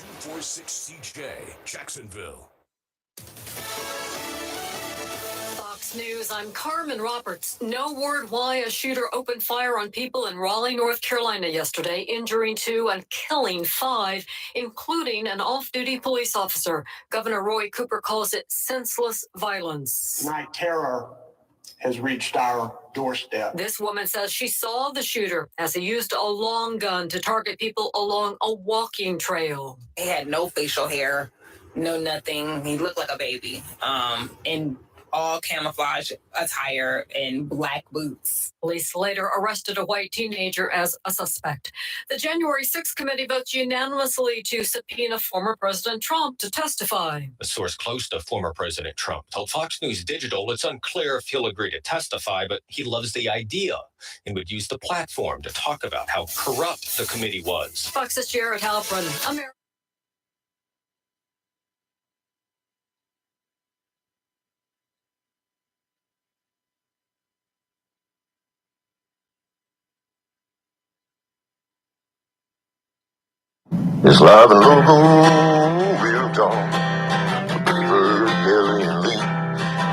246 CJ, Jacksonville. Fox News, I'm Carmen Roberts. No word why a shooter opened fire on people in Raleigh, North Carolina yesterday, injuring 2 and killing 5, including an off-duty police officer. Governor Roy Cooper calls it senseless violence. Night terror has reached our doorstep. This woman says she saw the shooter as he used a long gun to target people along a walking trail. He had no facial hair, no nothing. He looked like a baby. And all camouflage attire and black boots. Police later arrested a white teenager as a suspect. The January 6th committee votes unanimously to subpoena former President Trump to testify. A source close to former President Trump told Fox News Digital it's unclear if he'll agree to testify, but he loves the idea and would use the platform to talk about how corrupt the committee was. Fox's Jared Halpern, America. It's live and local, real talk. Beaver, Kelly, and Lee.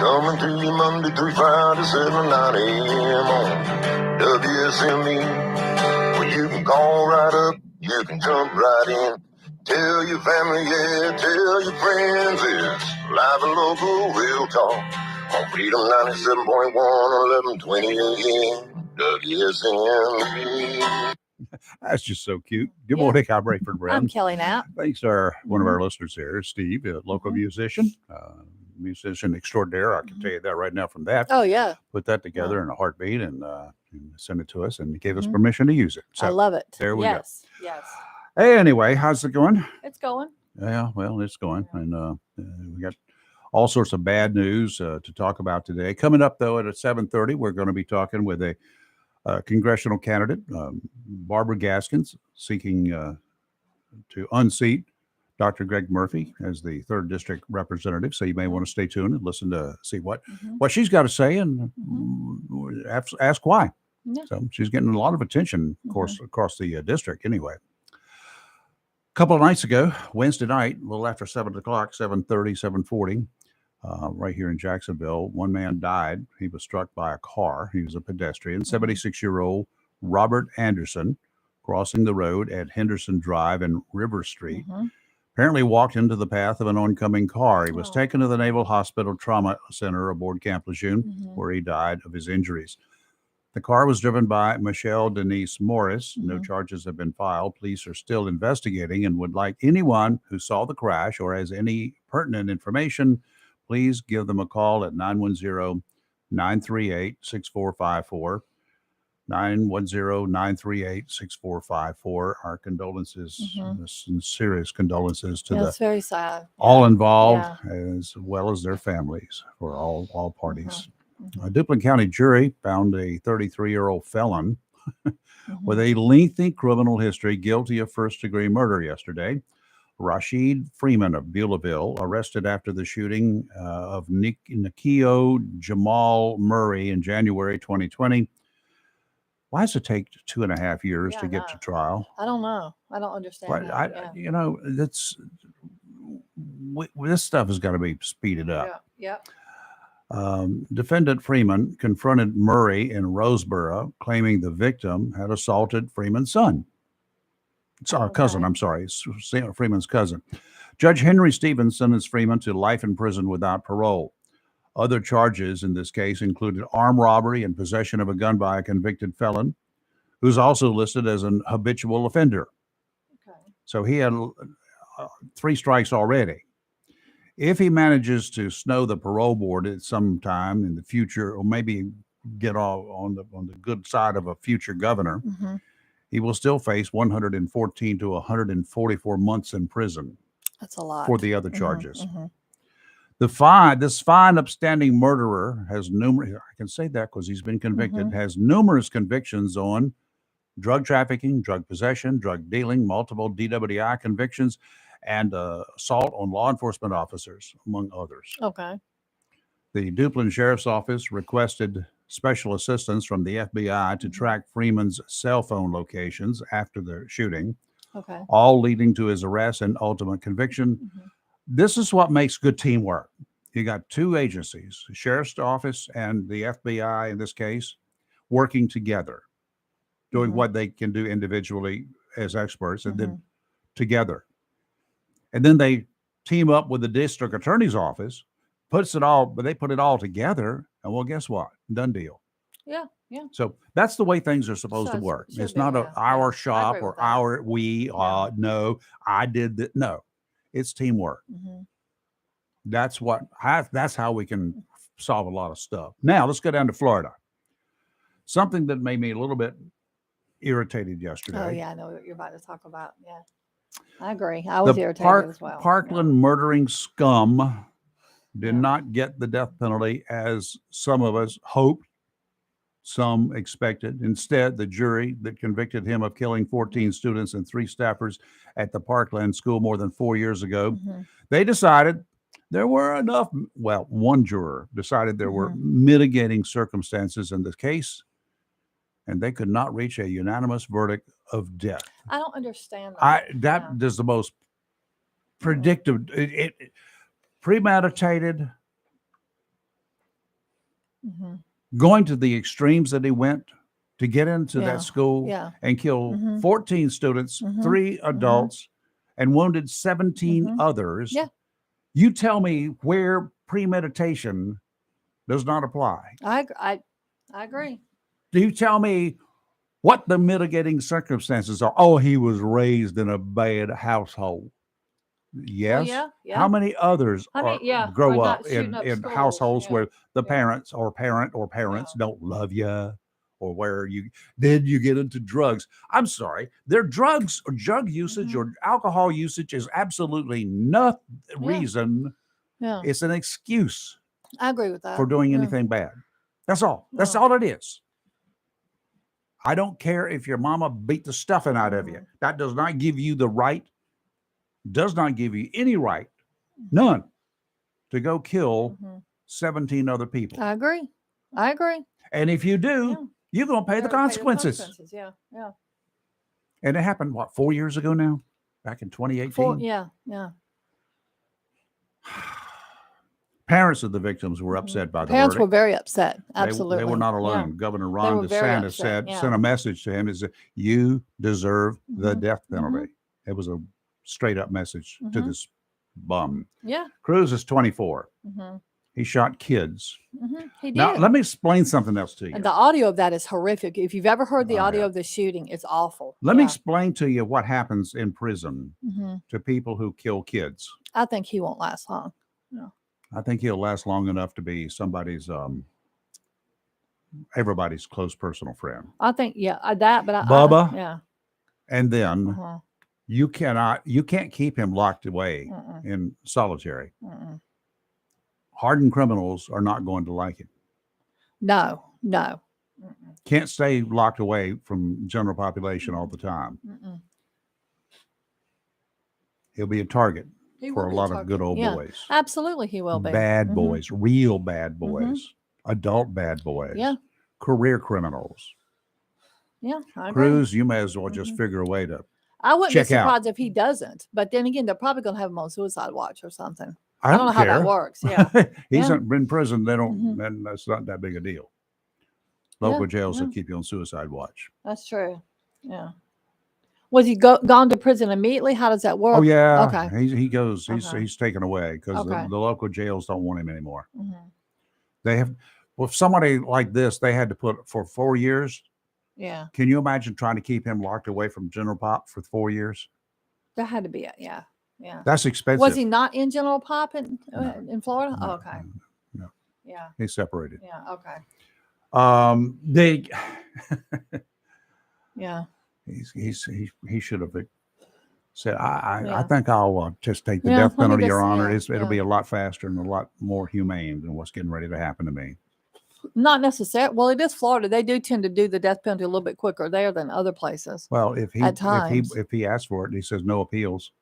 Coming to you Monday through Friday, 7 to 9 a.m. on WSME. Well, you can call right up, you can jump right in. Tell your family, yeah, tell your friends. It's live and local, real talk. On Freedom 97.1, 1120 a.m. WSME. That's just so cute. Good morning. I'm Rayford Brown. I'm Kelly Knapp. Thanks to one of our listeners here, Steve, a local musician extraordinaire. I can tell you that right now from that. Oh, yeah. Put that together in a heartbeat and send it to us and gave us permission to use it. So I love it. There we go. Yes. Hey, anyway, how's it going? It's going. Yeah, well, it's going. And we got all sorts of bad news to talk about today. Coming up, though, at 7:30, we're going to be talking with a congressional candidate, Barbara Gaskins, seeking to unseat Dr. Greg Murphy as the 3rd District Representative. So you may want to stay tuned and listen to see what she's got to say and ask why. Yeah. So she's getting a lot of attention, of course, across the district anyway. A couple of nights ago, Wednesday night, a little after 7 o'clock, 7:30, 7:40, right here in Jacksonville, one man died. He was struck by a car. He was a pedestrian, 76-year-old Robert Anderson, crossing the road at Henderson Drive and River Street. Apparently walked into the path of an oncoming car. He was taken to the Naval Hospital Trauma Center aboard Camp Lejeune, where he died of his injuries. The car was driven by Michelle Denise Morris. No charges have been filed. Police are still investigating and would like anyone who saw the crash or has any pertinent information, please give them a call at 910-938-6454. 910-938-6454. Our condolences, sincerest condolences to It's very sad. all involved, as well as their families, for all parties. A Duplin County jury found a 33-year-old felon with a lengthy criminal history guilty of first-degree murder yesterday. Rashid Freeman of Beulahville, arrested after the shooting of Nikio Jamal Murray in January 2020. Why does it take 2.5 years to get to trial? I don't know. I don't understand. This stuff has got to be speeded up. Yeah. Defendant Freeman confronted Murray in Roseboro, claiming the victim had assaulted Freeman's son. It's our cousin, I'm sorry, it's Freeman's cousin. Judge Henry Stevens sentenced Freeman to life in prison without parole. Other charges in this case included armed robbery and possession of a gun by a convicted felon, who's also listed as an habitual offender. So he had 3 strikes already. If he manages to snow the parole board at some time in the future, or maybe get on the good side of a future governor, he will still face 114 to 144 months in prison. That's a lot. For the other charges. This fine, upstanding murderer has numerous, I can say that because he's been convicted, has numerous convictions on drug trafficking, drug possession, drug dealing, multiple DWI convictions, and assault on law enforcement officers, among others. Okay. The Duplin Sheriff's Office requested special assistance from the FBI to track Freeman's cell phone locations after the shooting. Okay. all leading to his arrest and ultimate conviction. Mhm. This is what makes good teamwork. You got two agencies, the sheriff's office and the FBI in this case, working together, doing Mhm. what they can do individually as experts and then Mhm. together. And then they team up with the district attorney's office, but they put it all together. And well, guess what? Done deal. Yeah. Yeah. So that's the way things are supposed to So work. should It's be, not yeah, our yeah. I shop agree or with that. our Yeah. no, I did that. No, it's teamwork. Mhm. That's how we can solve a lot of stuff. Now let's go down to Florida. Something that made me a little bit irritated yesterday. Oh yeah, I know what you're about to talk about. Yeah. I agree. I was irritated as well. Parkland murdering scum did Yeah. not get the death penalty as some of us hoped, some expected. Instead, the jury that convicted him of killing 14 students and 3 staffers at the Parkland school more than 4 years ago, Mhm. they decided there were enough. Well, one juror decided there were Mhm. mitigating circumstances in the case, and they could not reach a unanimous verdict of death. I don't understand that. That Yeah. is the most predictive, premeditated, Mhm. going to the extremes that he went to get into Yeah. that school Yeah. and kill Mhm. 14 students, Mhm. 3 adults, and wounded 17 Mhm. others. Yeah. You tell me where premeditation does not apply. I agree. Do you tell me what the mitigating circumstances are? Oh, he was raised in a bad household. Yes. Well, yeah. How many others grow are up not shooting in up schools. households Yeah. where the Yeah. parents don't love you, or where you get into drugs? I'm sorry, their drugs or drug usage or alcohol usage is absolutely no reason. Yeah. It's an excuse I agree with that. for doing Yeah. anything bad. That's all. That's Yeah. all it is. I don't care if your mama beat the stuffing out of you. That does not give you the right, does not give you any right, none, to go kill Mhm. 17 other people. I agree. And if you do, Yeah. you're going to pay the consequences. Yeah. Yeah. And it happened, 4 years ago now? Back in 2018? Yeah. Parents of the victims were upset by the Parents were verdict. very upset. Absolutely. They were not Yeah. alone. Governor They Ron were very DeSantis upset, yeah. sent a message to him, is that you deserve the Mhm. death penalty. It was a straight up message to Mhm. this bum. Yeah. Cruz is 24. Mm-hmm. He shot kids. He did. Now, let me explain something else to you. And the audio of that is horrific. If you've ever heard the Oh, audio yeah. of the shooting, it's awful. Let me Yeah. explain to you what happens in prison Mhm. to people who kill kids. I think he won't last long. I think he'll last long enough to be somebody's, everybody's close personal friend. I think, that, but Bubba? yeah. And then Uh-huh. you can't keep him locked away Mm-mm. in solitary. Mm-mm. Hardened criminals are not going to like him. No. Can't stay locked away from general population all the time. Mm-mm. He'll be a target He for will a be lot of target. good old Yeah, boys. absolutely, he will be. Bad Mhm. boys, real bad boys, adult bad boys, Yeah. career criminals. Yeah, I agree. Cruz, you may as well just figure a way to. I wouldn't check be out. surprised if he doesn't. But then again, they're probably going to have him on suicide watch or something. I don't know how that care. works. Yeah. He's Yeah. in prison. They don't, Mhm. and that's not that big a deal. Local Yeah, jails will yeah. keep you on suicide watch. That's true. Yeah. Was he gone to prison immediately? How does that work? Oh yeah. Okay. He goes. Okay. He's taken away because Okay. the local jails don't want him anymore. Mhm. They have. Well, if somebody like this, they had to put for 4 years. Yeah. Can you imagine trying to keep him locked away from General Pop for 4 years? That had to be it. Yeah. Yeah. That's expensive. Was he not in General Pop in Florida? No, Oh, okay. no. Yeah. He's separated. Yeah. Okay. They. Yeah. He should have said, I Yeah. think I'll just take the Yeah, death let me penalty, Your just- Honor. yeah, It'll be yeah. a lot faster and a lot more humane than what's getting ready to happen to me. Not necessarily. Well, it is Florida. They do tend to do the death penalty a little bit quicker there than other places. Well, if At times. he asks for it and he says no appeals,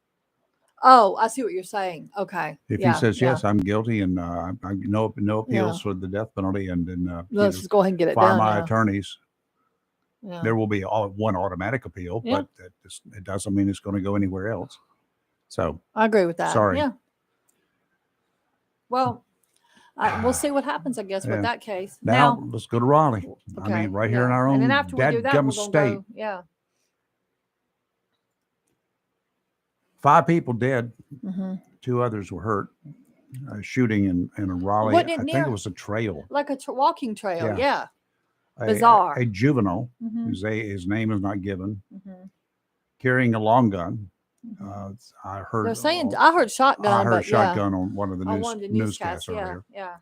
Oh, I see what you're saying. Okay. if Yeah, he says yeah. yes, I'm guilty and I no appeals for the death penalty, and then Let's just go ahead and get it fire done. my Yeah. attorneys. Yeah. There will be one automatic appeal, Yeah. but it doesn't mean it's going to go anywhere else. So I agree with that. Sorry. Yeah. Well, we'll see what happens, I guess, Yeah. with that case. now let's go to Raleigh. I mean, right here in our own and then after we do that, we're dadgum gonna state. go. Yeah. 5 people dead. Mm-hmm. 2 others were hurt. Shooting in a Raleigh. Wasn't it I think near- it was a trail. Like a walking trail. Yeah. Yeah. A- Bizarre. A juvenile, Mm-hmm. his name is not given, Mm-hmm. carrying a long gun. I heard. They're saying I heard shotgun. I heard but shotgun on one of the on one of the newscasts Yeah. earlier. Yeah.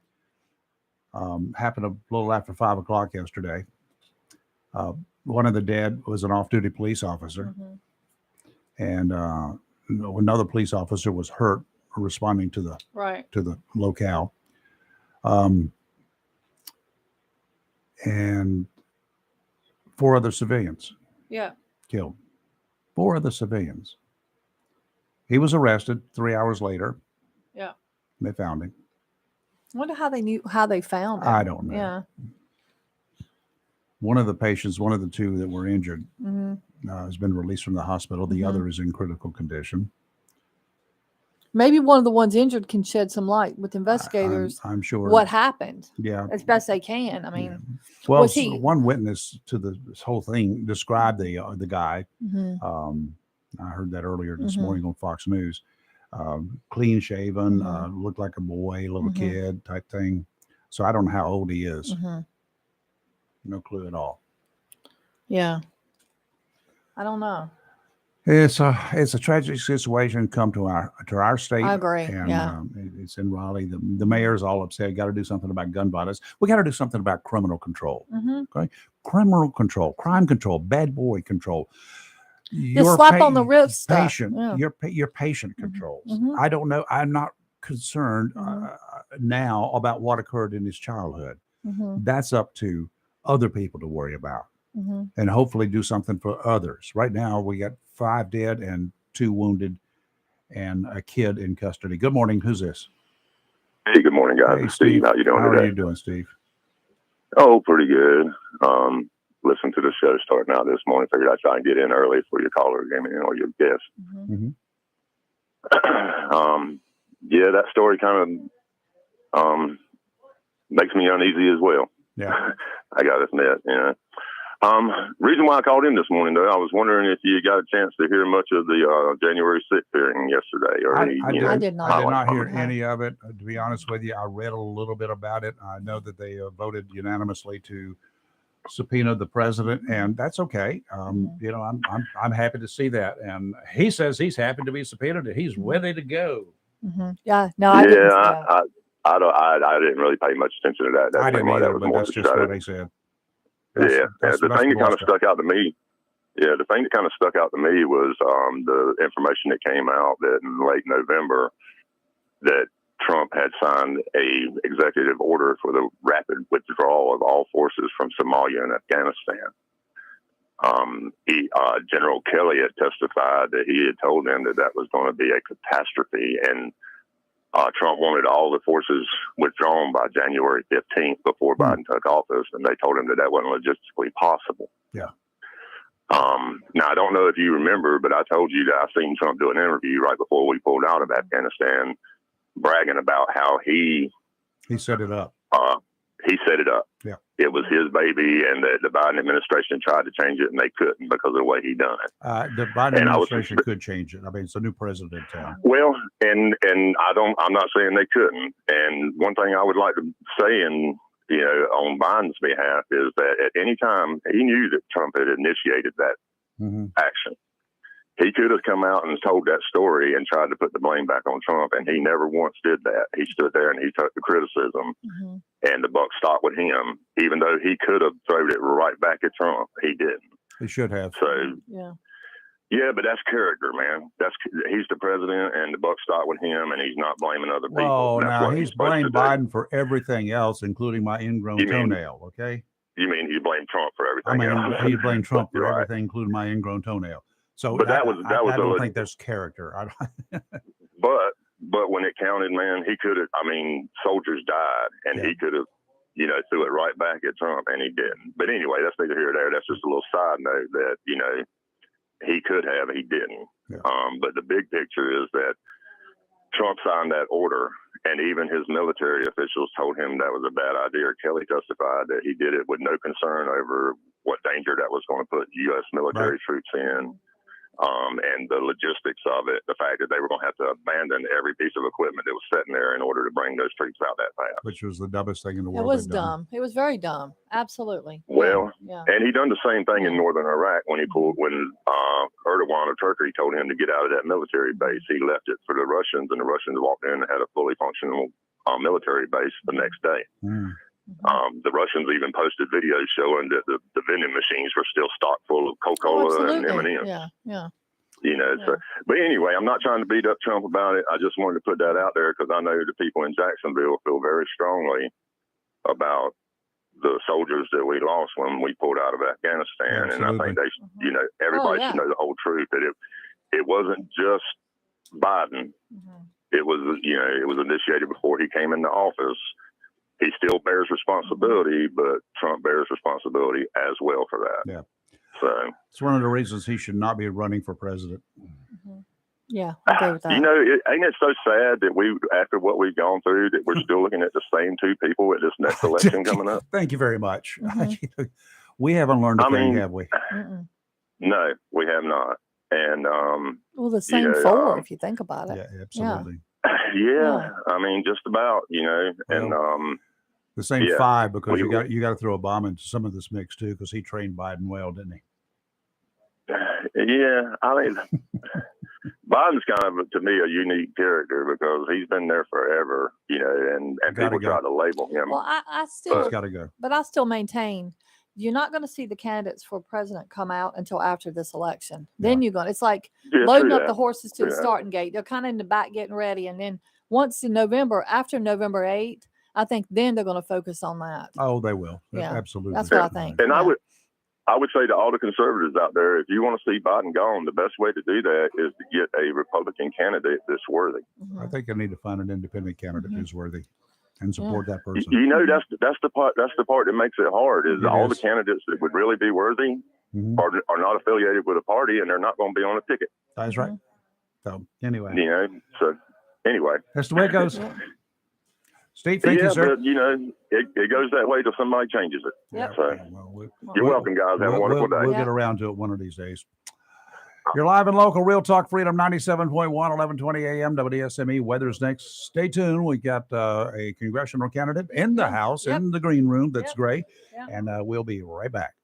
Happened a little after 5 o'clock yesterday. One of the dead was an off-duty police officer, Mm-hmm. and another police officer was hurt responding to the Right. locale. And 4 other civilians Yeah. killed. 4 other civilians. He was arrested 3 hours later. Yeah. They found him. I wonder how they found him. I don't know. Yeah. One of the patients, one of the 2 that were injured, Mm-hmm. has been released from the hospital. The Mhm. other is in critical condition. Maybe one of the ones injured can shed some light with investigators I'm sure. what happened Yeah. as best they can. I mean, Yeah. Well, was he- one witness to this whole thing described the guy. mhm. I heard that earlier this Mhm. morning on Fox News. Clean shaven, Mhm. looked like a boy, little Mhm. kid type thing. So I don't know how old he is. Mhm. No clue at all. Yeah. I don't know. It's a tragic situation come to our state. I agree, And yeah. it's in Raleigh. The mayor's all upset. Got to do something about gun violence. We got to do something about criminal control. Mm-hmm. Criminal control, crime control, bad boy control. The slap on the wrist stuff. Patient, Yeah. your patient controls. Mhm. I don't know. I'm not concerned Mhm. now about what occurred in his childhood. Mm-hmm. That's up to other people to worry about, Mm-hmm. and hopefully do something for others. Right now, we got 5 dead and 2 wounded, and a kid in custody. Good morning. Who's this? Hey, good morning, guys. Hey, Steve, how you doing How today? are you doing, Steve? Oh, pretty good. Listen to the show starting out this morning. Figured I'd try and get in early for your caller game and or your guest. Mm-hmm. Yeah, that story kind of makes me uneasy as well. Yeah. I gotta admit, yeah. Reason why I called in this morning, though, I was wondering if you got a chance to hear much of the January 6th hearing yesterday, or any. I did not. I did not hear Okay. any of it. To be honest with you, I read a little bit about it. I know that they voted unanimously to subpoena the president, and that's okay. You know, I'm happy to see that, and he says he's happy to be subpoenaed. He's ready to go. Mm-hmm. Yeah. No, I didn't. Yeah, I didn't really pay much attention to that. That I didn't seemed like either, that was but more that's to just try what to- they said. Yeah, the thing that kind of stuff. stuck out to me, the thing that kind of stuck out to me was the information that came out that in late November that Trump had signed a executive order for the rapid withdrawal of all forces from Somalia and Afghanistan. General Kelly had testified that he had told them that was going to be a catastrophe, and Trump wanted all the forces withdrawn by January 15th before Biden took office, and they told him that wasn't logistically possible. Yeah. Now, I don't know if you remember, but I told you that I seen Trump do an interview right before we pulled out of Afghanistan, bragging about how he set it up. He set it up. Yeah. It was his baby, and the Biden administration tried to change it, and they couldn't because of the way he done it. The Biden And I was- administration could change it. I mean, it's a new president in town. Well, and I'm not saying they couldn't. And one thing I would like to say, and on Biden's behalf, is that at any time he knew that Trump had initiated that Mm-hmm. action, he could have come out and told that story and tried to put the blame back on Trump, and he never once did that. He stood there and he took the criticism, Mm-hmm. and the buck stopped with him. Even though he could have thrown it right back at Trump, he didn't. He should have. So. Yeah, but that's character, man. He's the president, and the buck stopped with him, and he's not blaming other people. Well, That's now what he's supposed blamed to do. Biden for everything else, including my ingrown You mean- toenail. Okay. You mean he blamed Trump for I everything mean, else? he blamed Trump for You're right. everything, including my ingrown toenail. So, But that was I a don't lit- think there's character. But when it counted, man, he could have. I mean, soldiers died, and Yeah. he could have threw it right back at Trump, and he didn't. But anyway, that's neither here nor there. That's just a little side note that, he could have, he didn't. Yeah. But the big picture is that Trump signed that order, and even his military officials told him that was a bad idea. Kelly testified that he did it with no concern over what danger that was going to put U.S. military troops in. And the logistics of it, the fact that they were going to have to abandon every piece of equipment that was sitting there in order to bring those troops out that fast. Which was the dumbest thing in the It world. was they'd done. dumb. It was very dumb. Absolutely. Well, yeah. and he done the same thing in northern Iraq when Erdogan of Turkey told him to get out of that military base. He left it for the Russians, and the Russians walked in and had a fully functional military base the next day. The Russians even posted videos showing that the vending machines were still stocked full of Coca-Cola and M&Ms. Yeah. So, but anyway, I'm not trying to beat up Trump about it. I just wanted to put that out there because I know the people in Jacksonville feel very strongly about the soldiers that we lost when we pulled out of Afghanistan. Absolutely. And I think they, everybody should know the whole truth, that it wasn't just Biden. It was, it was initiated before he came into office. He still bears responsibility, but Trump bears responsibility as well for that. Yeah. So it's one of the reasons he should not be running for president. Yeah, I agree with that. Ain't it so sad that after what we've gone through, that we're still looking at the same two people at this next election coming up? Thank you very much. We haven't learned a thing, have we? No, we have not. And well, the same four, if you think about it. Yeah, absolutely. Yeah. I mean, just about, and the same five, because you got to throw Obama into some of this mix too, because he trained Biden well, didn't he? Yeah, I mean, Biden's kind of, to me, a unique character because he's been there forever, and people try to label him. Well, I still got to go, but I still maintain you're not going to see the candidates for president come out until after this election. Then you're going. It's like loading up the horses to the starting gate. They're kind of in the back getting ready, and then once in November, after November 8th, I think then they're going to focus on that. Oh, they will. Yeah, absolutely. That's what I think. And I would say to all the conservatives out there, if you want to see Biden gone, the best way to do that is to get a Republican candidate that's worthy. I think I need to find an independent candidate who's worthy and support that person. That's the part that makes it hard. Is all the candidates that would really be worthy are not affiliated with a party, and they're not going to be on a ticket. That's right. So anyway, that's the way it goes. Steve, thank you, sir. But it goes that way till somebody changes it. Yep. So you're welcome, guys. Have a wonderful day. We'll get around to it one of these days. You're live and local, Real Talk Freedom 97.1, 1120 AM, WSME. Weather's next. Stay tuned. We got a congressional candidate in the House, in the green room. That's great. And we'll be right back.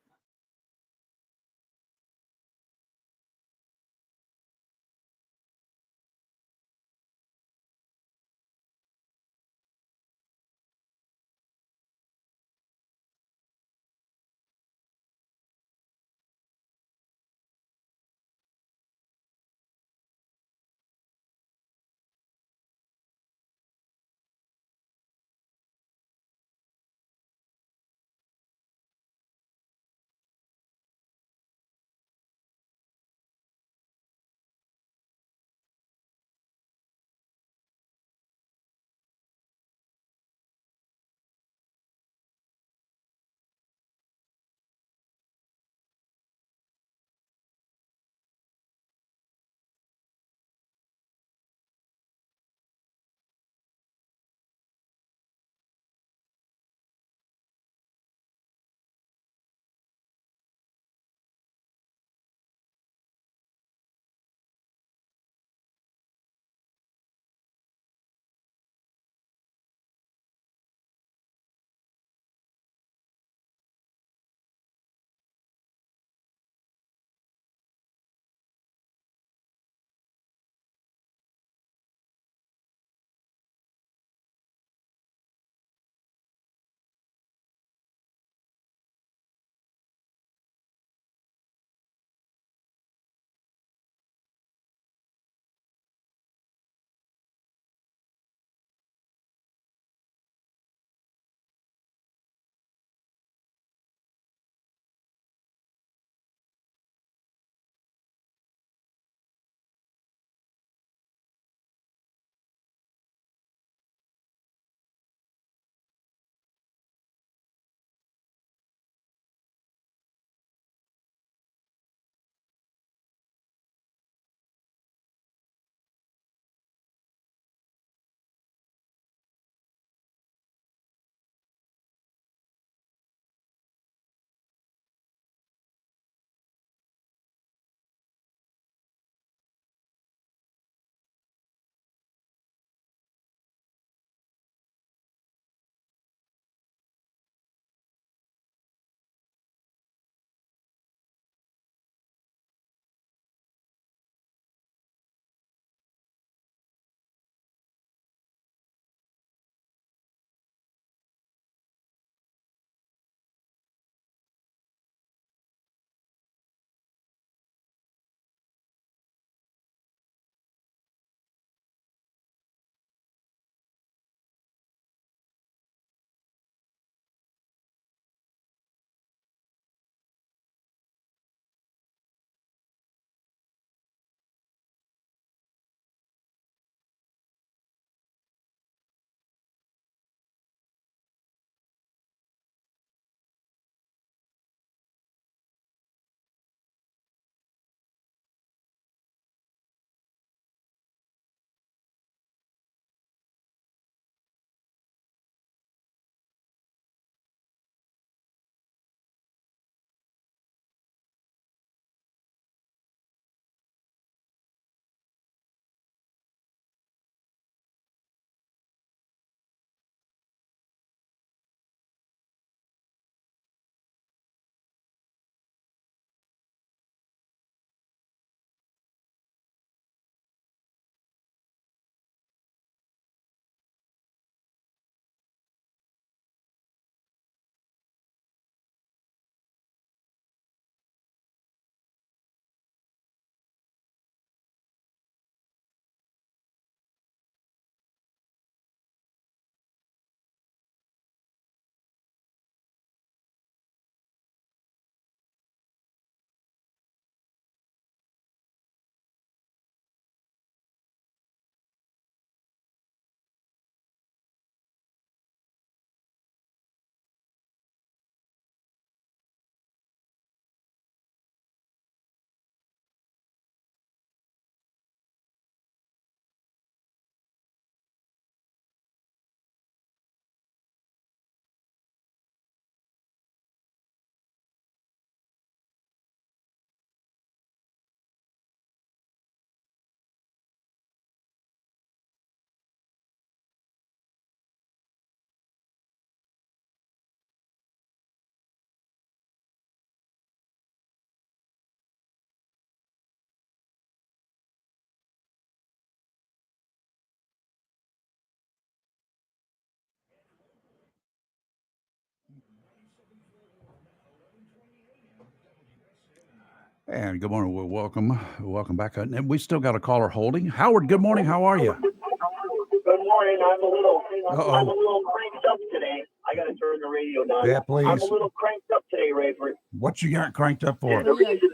And good morning. Welcome back. And we still got a caller holding. Howard, good morning. How are you? Good morning. I'm a little cranked up today. I got to turn the radio down. Yeah, please. I'm a little cranked up today, Rayford. What you got cranked up for? And the reason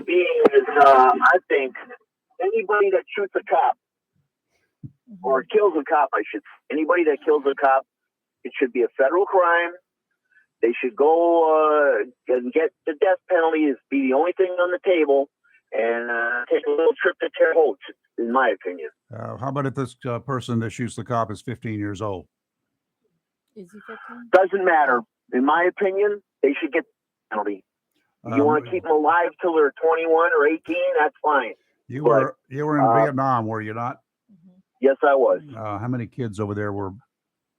being is, I think anybody that shoots a cop or kills a cop, anybody that kills a cop, it should be a federal crime. They should go and get the death penalty. Is be the only thing on the table, and take a little trip to Terre Haute, in my opinion. How about if this person that shoots the cop is 15 years old? Is he 15? Doesn't matter. In my opinion, they should get the penalty. You want to keep them alive till they're 21 or 18, that's fine. You were in Vietnam, were you not? Yes, I was. How many kids over there were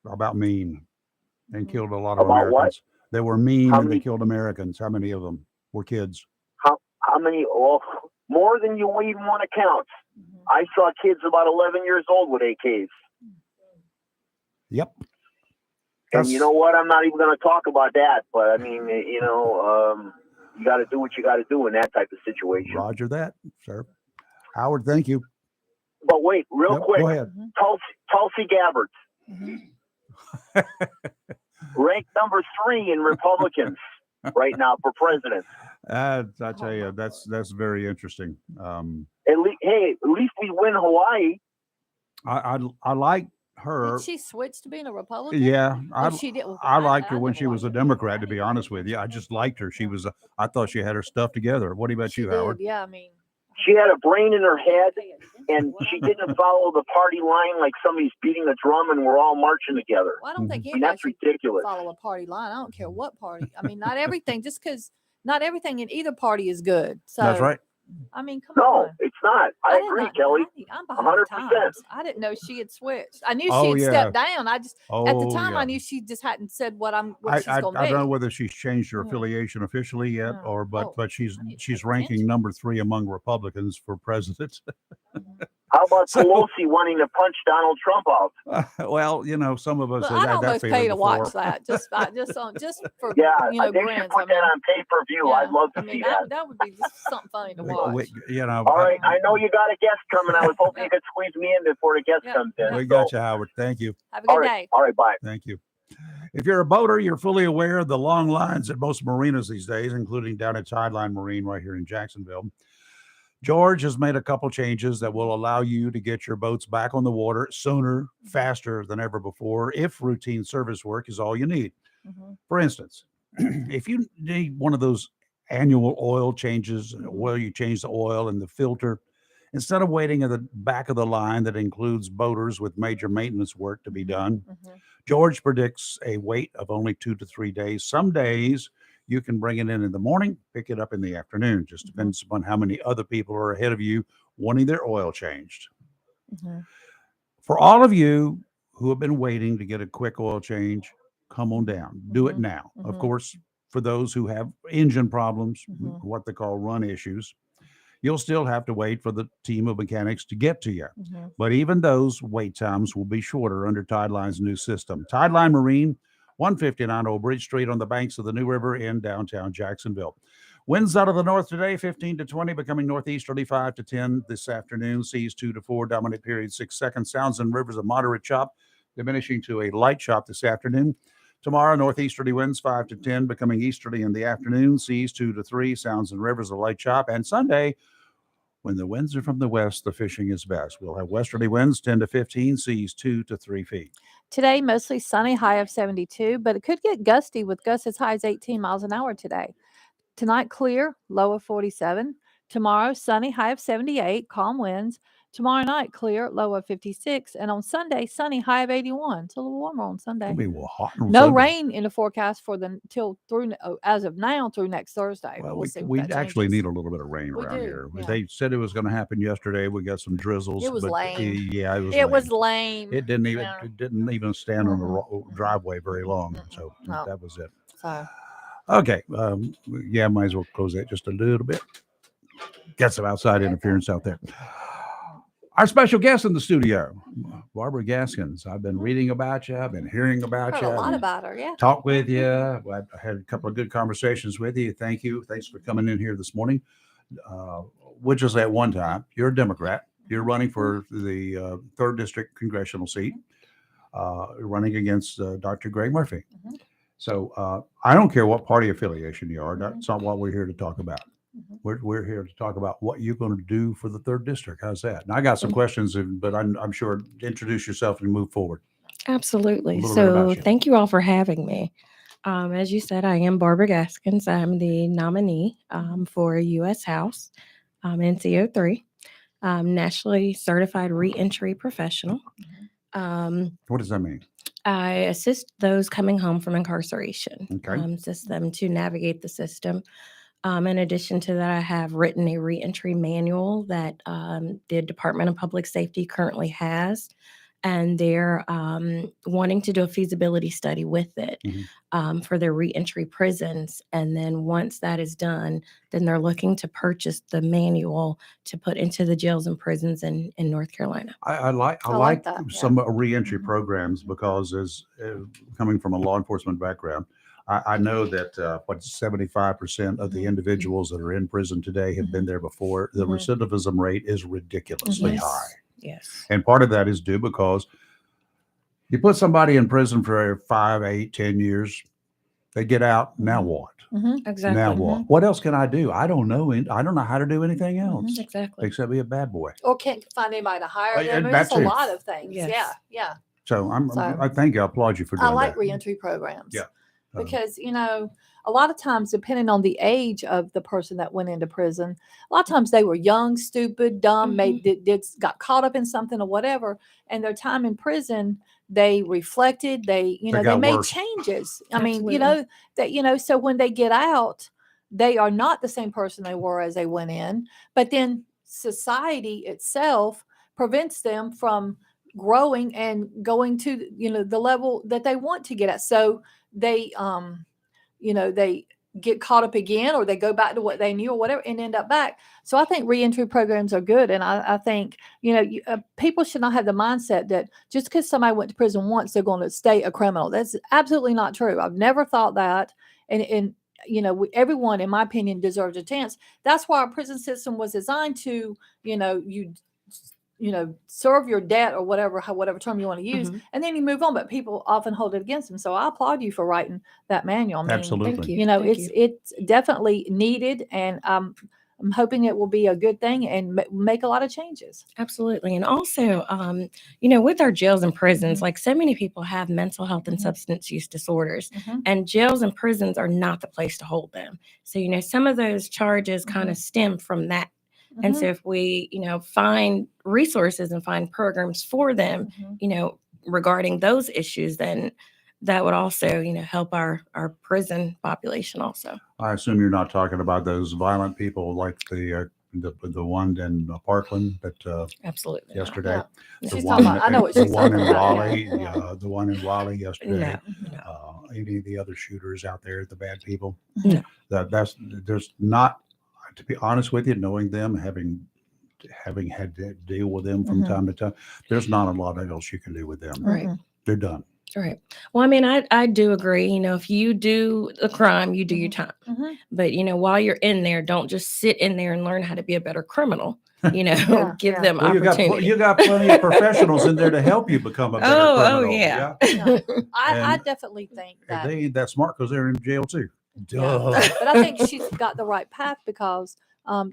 about mean and killed a lot of About Americans? what? They were mean and they killed Americans. How many of them were kids? How many? Oh, more than you even want to count. I saw kids about 11 years old with AKs. Yep. And you know what? I'm not even going to talk about that. But I mean, you got to do what you got to do in that type of situation. Roger that, sir. Howard, thank you. But wait, real quick. Go ahead. Tulsi Gabbard. Ranked number 3 in Republicans right now for president. I tell you, that's very interesting. At least we win Hawaii. I like her. Did she switch to being a Republican? Yeah, she did. I liked her when she was a Democrat. To be honest with you, I just liked her. She was. I thought she had her stuff together. What about you, Howard? Yeah, I mean, she had a brain in her head, and she didn't follow the party line like somebody's beating a drum and we're all marching together. well, I don't think that's ridiculous. follow a party line. I don't care what party. I mean, not everything. Just because not everything in either party is good. So that's right. I mean, come on. No, it's not. I agree, Kelly. I'm behind 100%. Times. I didn't know she had switched. I knew she had stepped down. I just at the time I knew she just hadn't said what she's going to be. I don't know whether she's changed her affiliation officially yet, but she's ranking number 3 among Republicans for president. How about Pelosi wanting to punch Donald Trump out? Well, some of us. I'd almost pay to watch that just for they grins. should put that on pay-per-view. I'd love to see that. That would be just something funny to watch. All right, I know you got a guest coming. I was hoping you could squeeze me in before the guest comes in. We got you, Howard. Thank you. Have a good day. All right, bye. Thank you. If you're a boater, you're fully aware of the long lines at most marinas these days, including down at Sideline Marine right here in Jacksonville. George has made a couple changes that will allow you to get your boats back on the water sooner, faster than ever before, if routine service work is all you need. For instance, if you need one of those annual oil changes, where you change the oil and the filter, instead of waiting at the back of the line that includes boaters with major maintenance work to be done, George predicts a wait of only 2 to 3 days. Some days you can bring it in the morning, pick it up in the afternoon. Just depends upon how many other people are ahead of you wanting their oil changed. For all of you who have been waiting to get a quick oil change, come on down. Do it now. Of course, for those who have engine problems, what they call run issues, you'll still have to wait for the team of mechanics to get to you. But even those wait times will be shorter under Tideline's new system. Tideline Marine, 159 Old Bridge Street on the banks of the New River in downtown Jacksonville. Winds out of the north today, 15 to 20, becoming northeasterly 5 to 10 this afternoon. Seas 2 to 4, dominant period 6 seconds. Sounds and rivers a moderate chop, diminishing to a light chop this afternoon. Tomorrow, northeasterly winds 5 to 10, becoming easterly in the afternoon. Seas 2 to 3, sounds and rivers a light chop. And Sunday, when the winds are from the west, the fishing is best. We'll have westerly winds 10 to 15, seas 2 to 3 feet. Today, mostly sunny, high of 72, but it could get gusty with gusts as high as 18 miles an hour today. Tonight, clear, low of 47. Tomorrow, sunny, high of 78, calm winds. Tomorrow night, clear, low of 56. And on Sunday, sunny, high of 81. It's a little warmer on Sunday. It'll be hot on no Sunday. Rain in the forecast for as of now through next Thursday. Well, we actually need a little bit of rain around here. Yeah. They said it was going to happen yesterday. We got some drizzles. It was lame. Yeah, it was lame. It didn't even stand on the driveway very long. So that was it. So. Okay. Might as well close that just a little bit. Get some outside interference out there. Our special guest in the studio, Barbara Gaskins. I've been reading about you. I've been hearing about Heard you. a lot and about her. Yeah. Talk with you. I had a couple of good conversations with you. Thank you. Thanks for coming in here this morning. We'll just say at one time, you're a Democrat. You're running for the 3rd District congressional seat, running against Dr. Greg Murphy. Mhm. So I don't care what party affiliation you are. That's not what we're here to talk about. We're here to talk about what you're going to do for the 3rd District. How's that? And I got some questions, but I'm sure introduce yourself and move forward. Absolutely. A little bit about So you. thank you all for having me. As you said, I am Barbara Gaskins. I'm the nominee for U.S. House NCO3, nationally certified reentry professional. What does that mean? I assist those coming home from incarceration, Okay. assist them to navigate the system. In addition to that, I have written a reentry manual that the Department of Public Safety currently has, and they're wanting to do a feasibility study with it for their reentry prisons. And then once that is done, then they're looking to purchase the manual to put into the jails and prisons in North Carolina. I like that, yeah. some reentry programs because as coming from a law enforcement background, I know that 75% of the individuals that are in prison today have been there before. The recidivism rate is ridiculously Yes. high. Yes. And part of that is due because you put somebody in prison for 5, 8, 10 years, they get out. Now what? Exactly. Now what? What else can I do? I don't know. I don't know how to do anything else Exactly. except be a bad boy. Or can't find anybody to hire them. and There's that a too. lot of things. Yes. Yeah. So So- I thank you. I applaud you for doing I like that. reentry programs. Yeah. Because, a lot of times, depending on the age of the person that went into prison, a lot of times they were young, stupid, dumb, got caught up in something or whatever. And their time in prison, they reflected, they got made worse. changes. Absolutely. So when they get out, they are not the same person they were as they went in. But then society itself prevents them from growing and going to the level that they want to get at. So they they get caught up again, or they go back to what they knew or whatever and end up back. So I think reentry programs are good. And I think people should not have the mindset that just because somebody went to prison once, they're going to stay a criminal. That's absolutely not true. I've never thought that. And everyone, in my opinion, deserves a chance. That's why our prison system was designed to, serve your debt or whatever term you want to use, and then you move on. But people often hold it against them. So I applaud you for writing that manual. I mean, Absolutely. Thank you. it's definitely needed, and I'm hoping it will be a good thing and make a lot of changes. Absolutely. And also, with our jails and prisons, like so many people have mental health and substance use disorders, and jails and prisons are not the place to hold them. So, some of those charges kind of stem from that. And so if we, find resources and find programs for them, regarding those issues, then that would also, help our prison population also. I assume you're not talking about those violent people like the one in Parkland that Absolutely. yesterday. Yeah. The She's one, talking about, I know what the she's one talking in about. Raleigh, Yeah. the one in Raleigh yesterday. No. Any of the other shooters out there, the bad people. No. There's not, to be honest with you, knowing them, having had to deal with them from time to time, there's not a lot else you can do with them. Right. They're done. Right. Well, I mean, I do agree. If you do a crime, you do your time. But, while you're in there, don't just sit in there and learn how to be a better criminal. Give them opportunity. You got plenty of professionals in there to help you become a better criminal. Oh, yeah. I definitely think that. They ain't that smart because they're in jail too. Duh. Yeah. But I think she's got the right path because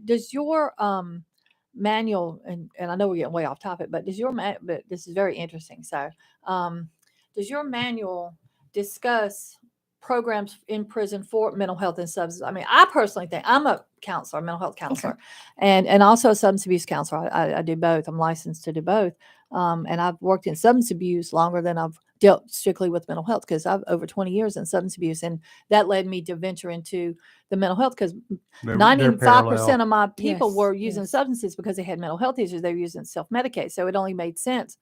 does your manual, and I know we're getting way off topic, but but this is very interesting. So does your manual discuss programs in prison for mental health and substance? I mean, I personally think I'm a counselor, mental health counselor, and also a substance abuse counselor. I do both. I'm licensed to do both. And I've worked in substance abuse longer than I've dealt strictly with mental health because I've over 20 years in substance abuse. And that led me to venture into the mental health because 95% of my people were using substances because they had mental health issues. They were using self-medicate. So it only made sense.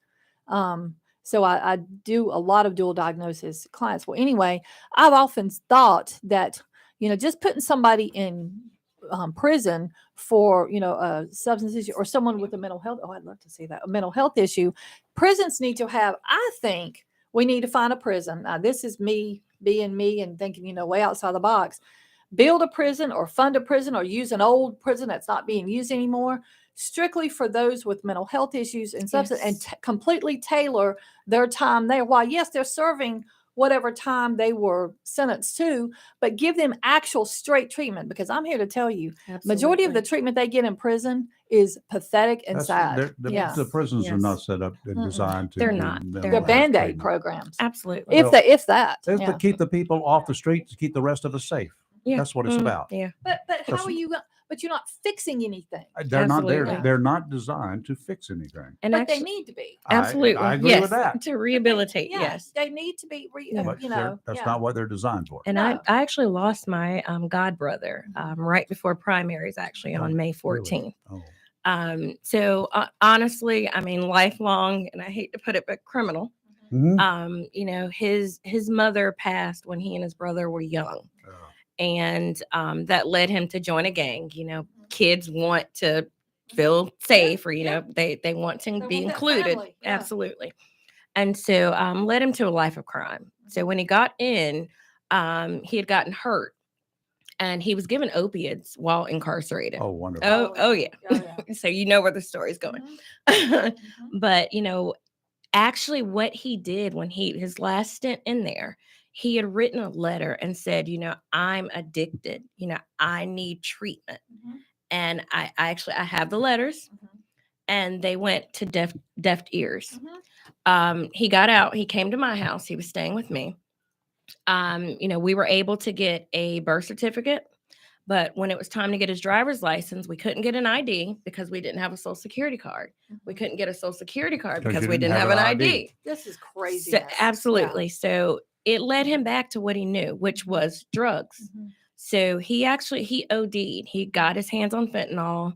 So I do a lot of dual diagnosis clients. Well, anyway, I've often thought that, just putting somebody in prison for, substance issue, or someone with a mental health. Oh, I'd love to see that. A mental health issue. Prisons need to have, I think we need to find a prison. Now, this is me being me and thinking, way outside the box. Build a prison or fund a prison or use an old prison that's not being used anymore, strictly for those with mental health issues and substance, and completely tailor their time there. While, yes, they're serving whatever time they were sentenced to, but give them actual straight treatment, because I'm here to tell you, majority of the treatment they get in prison is pathetic and sad. The prisons are not set up and designed to. They're not. They're Band-Aid programs. Absolutely. If that. It's to keep the people off the street, to keep the rest of us safe. Yeah. That's what it's about. Yeah. But how are you? But you're not fixing anything. They're not there. They're not designed to fix anything. And but they need to be. Absolutely. I agree with that. To rehabilitate. Yes. They need to be. That's not what they're designed for. And I actually lost my god brother right before primaries, actually on May 14th. Really? So honestly, I mean, lifelong, and I hate to put it, but criminal. Mm-hmm. His mother passed when he and his brother were young. And that led him to join a gang. Kids want to feel safe, or, they want to be included. Absolutely. And so led him to a life of crime. So when he got in, he had gotten hurt, and he was given opiates while incarcerated. Oh, wonderful. Oh yeah. So where the story's going. But, actually what he did when his last stint in there, he had written a letter and said, I'm addicted. I need treatment. And I have the letters, and they went to deaf ears. He got out. He came to my house. He was staying with me. We were able to get a birth certificate, but when it was time to get his driver's license, we couldn't get an ID because we didn't have a social security card. We couldn't get a social security card because we didn't have an ID. This is crazy. So, absolutely. Yeah. So it led him back to what he knew, which was drugs. So he OD'd. He got his hands on fentanyl,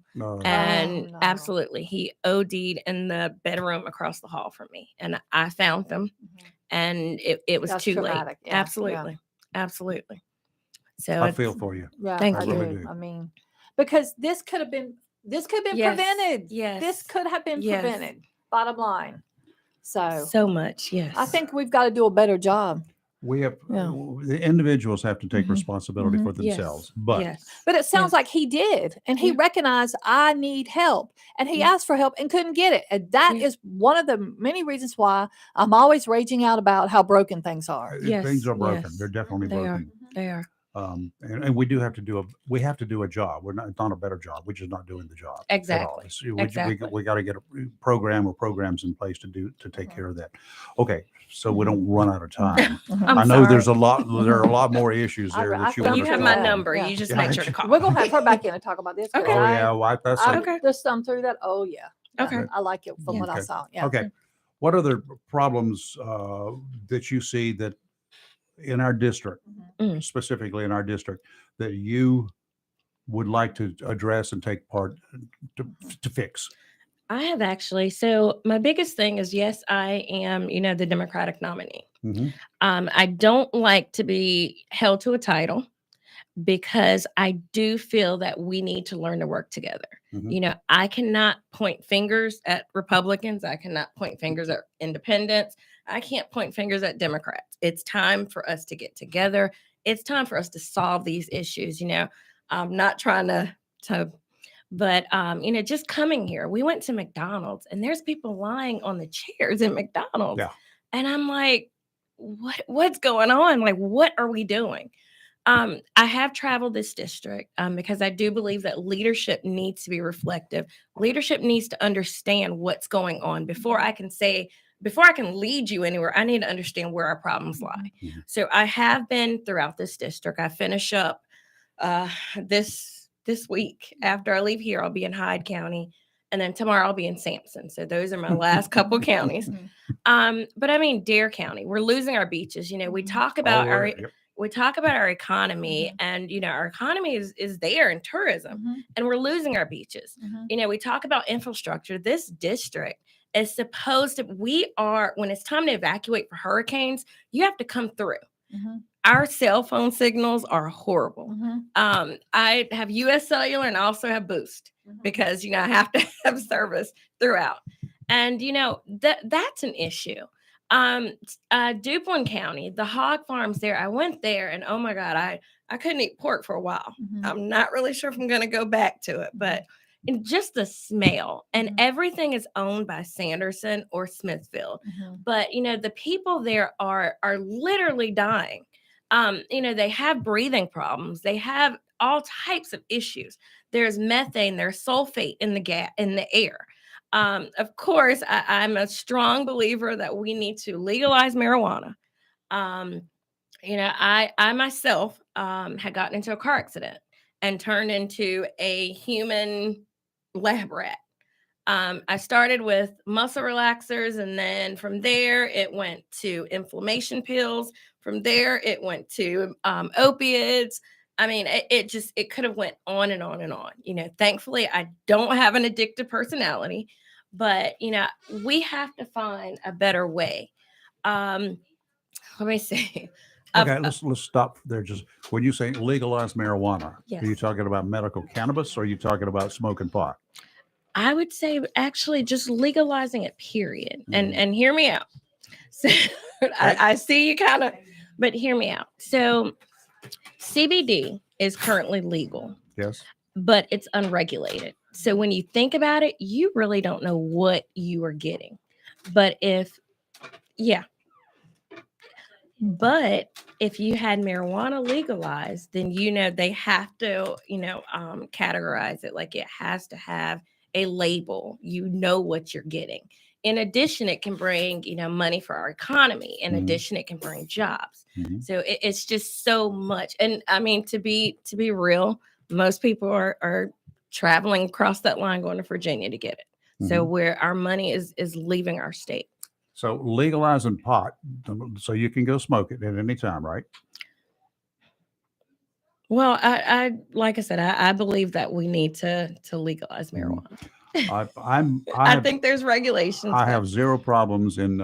absolutely, he OD'd in the bedroom across the hall from me, and I found them, and it was too traumatic. Late. Yeah. Absolutely. So I feel for you. Yeah, thank you. Really do. I mean, because this could have been prevented. Yes, this could have been prevented. Bottom line. So much. Yes, I think we've got to do a better job. We have the individuals have to take responsibility for themselves, but it sounds like he did, and he recognized I need help, and he asked for help and couldn't get it, and that is one of the many reasons why I'm always raging out about how broken things are. Things are broken. They're definitely broken. They are. And we do have to do a job. It's not a better job. We're just not doing the job. Exactly. We got to get a program or programs in place to take care of that. Okay. So we don't run out of time. I know there are a lot more issues there that you want to have my number. You just make sure to call. We're going to have her back in and talk about this. Okay. I just thumbed through that. Oh yeah. Okay. I like it from what I saw. Yeah. Okay. What other problems that you see that in our district, specifically in our district, that you would like to address and take part to fix? I have actually. So my biggest thing is, yes, I am, the Democratic nominee. I don't like to be held to a title, because I do feel that we need to learn to work together. I cannot point fingers at Republicans. I cannot point fingers at independents. I can't point fingers at Democrats. It's time for us to get together. It's time for us to solve these issues. I'm not trying but just coming here, we went to McDonald's, and there's people lying on the chairs in McDonald's. Yeah. And I'm like, what's going on? Like, what are we doing? I have traveled this district because I do believe that leadership needs to be reflective. Leadership needs to understand what's going on before I can lead you anywhere. I need to understand where our problems lie. So I have been throughout this district. I finish up this week. After I leave here, I'll be in Hyde County, and then tomorrow I'll be in Sampson. So those are my last couple counties. But I mean, Dare County, we're losing our beaches. We talk about our economy, and our economy is there in tourism, and we're losing our beaches. We talk about infrastructure. This district is supposed to, when it's time to evacuate for hurricanes, you have to come through. our cell phone signals are horrible. Mhm. I have US Cellular and I also have Boost because, you know, I have to have service throughout. And, you know, that's an issue. DuPont County, the hog farms there, I went there and oh my God, I couldn't eat pork for a while. Mhm. I'm not really sure if I'm going to go back to it, but just the smell and everything is owned by Sanderson or Smithfield. But, you know, the people there are literally dying. You know, they have breathing problems. They have all types of issues. There's methane, there's sulfate in the air. Of course, I'm a strong believer that we need to legalize marijuana. You know, I myself had gotten into a car accident and turned into a human lab rat. I started with muscle relaxers, and then from there it went to inflammation pills. From there it went to opiates. I mean, it could have went on and on and on. You know, thankfully I don't have an addictive personality, but you know, we have to find a better way. Let me see. Okay, let's stop there. Just when you say legalize marijuana, Yes. are you talking about medical cannabis or are you talking about smoking pot? I would say actually just legalizing it, period. And hear me out. So I see you kind of, but hear me out. So CBD is currently legal. Yes. But it's unregulated. So when you think about it, you really don't know what you are getting. But if you had marijuana legalized, then you know they have to, you know, categorize it like it has to have a label. You know what you're getting. In addition, it can bring, you know, money for our economy. In addition, it can bring jobs. So it's just so much. And I mean, to be real, most people are traveling across that line going to Virginia to get it. So where our money is leaving our state. So legalizing pot, so you can go smoke it at any time, right? Well, I like I said, I believe that we need to legalize marijuana. I think there's regulations. I have zero problems in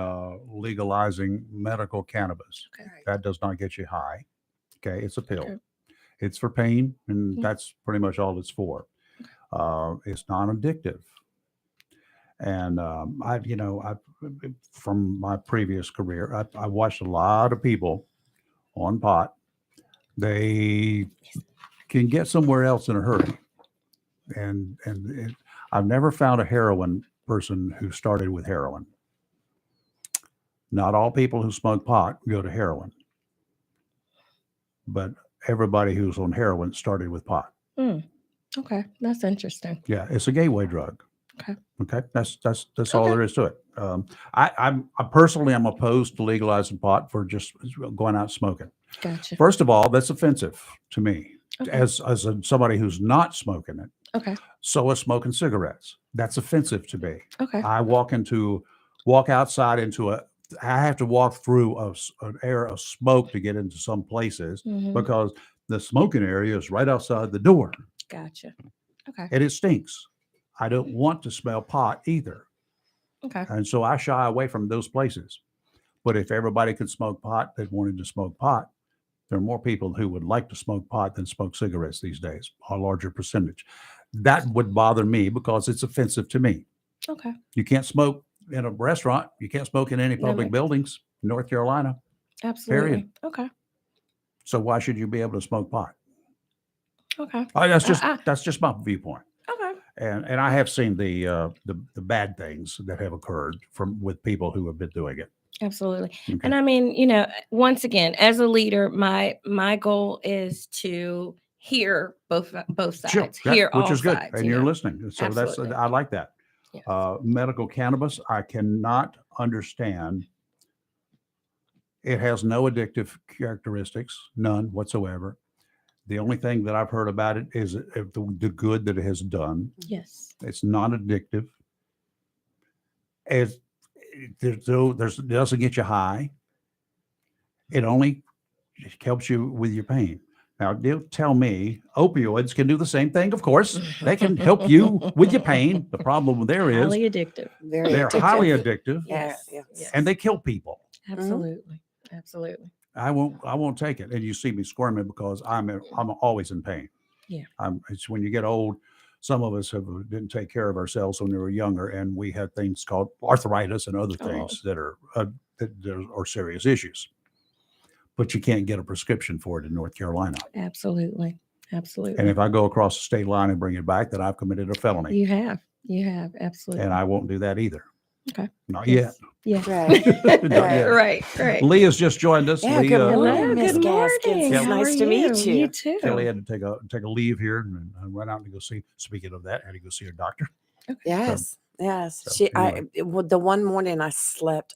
legalizing medical cannabis. Okay. That does not get you high. Okay, it's a pill. Okay. It's for pain, and that's pretty much all it's for. It's non-addictive. And from my previous career, I watched a lot of people on pot. They can get somewhere else in a hurry, and I've never found a heroin person who started with heroin. Not all people who smoke pot go to heroin, but everybody who's on heroin started with pot. Okay, that's interesting. Yeah, it's a gateway drug. Okay, that's all there is to it. I personally am opposed to legalizing pot for just going out smoking. Gotcha. First of all, that's offensive to me as somebody who's not smoking it. Okay. So is smoking cigarettes. That's offensive to me. Okay. I walk outside I have to walk through an area of smoke to get into some places because the smoking area is right outside the door. Gotcha. Okay. And it stinks. I don't want to smell pot either. Okay. And so I shy away from those places. But if everybody could smoke pot that wanted to smoke pot, there are more people who would like to smoke pot than smoke cigarettes these days, a larger percentage. That would bother me because it's offensive to me. Okay. You can't smoke in a restaurant. You can't smoke in any public buildings in North Carolina. Absolutely. Period. Okay. So why should you be able to smoke pot? Okay. That's just my viewpoint. Okay. And I have seen the bad things that have occurred with people who have been doing it. Absolutely. Okay. And I mean, you know, once again, as a leader, my goal is to hear both sides, hear all which is good, sides, and you're listening. So Absolutely. I like that. Yes. Medical cannabis, I cannot understand. It has no addictive characteristics, none whatsoever. The only thing that I've heard about it is the good that it has done. Yes. It's non-addictive. It doesn't get you high. It only helps you with your pain. Now, don't tell me opioids can do the same thing. Of course, they can help you with your pain. The problem there is Highly addictive. they're highly addictive, Yes. and they kill people. Absolutely. Absolutely. I won't take it. And you see me squirming because I'm always in pain. Yeah. It's when you get old. Some of us didn't take care of ourselves when we were younger, and we had things called arthritis and other things that are serious issues. But you can't get a prescription for it in North Carolina. Absolutely. And if I go across the state line and bring it back, then I've committed a felony. You have absolutely. And I won't do that either. Okay. Not yet. Yeah. Right. Not yet. Right. Lee has just joined us. Yeah, Lee, good Hello, morning, Miss good Gaskins. morning. It's How nice are to meet you. You too. Kelly had to take a leave here and run out and go see. Speaking of that, had to go see her doctor. Yes, yes. So, anyway. The one morning I slept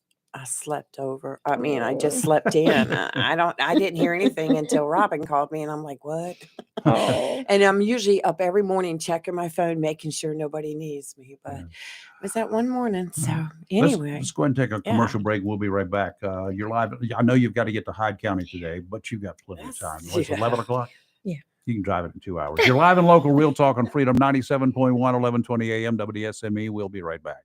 over. I mean, I just slept in. I didn't hear anything until Robin called me, and I'm like, what? And I'm usually up every morning checking my phone, making sure nobody needs me. But it was that one morning. So anyway, let's go ahead and take a commercial break. We'll be right back. You're live. I know you've got to get to Hyde County today, but you've got plenty of time. It's 11 o'clock. Yeah. You can drive it in 2 hours. You're live and local, Real Talk on Freedom 97.1, 1120 a.m. WSME. We'll be right back.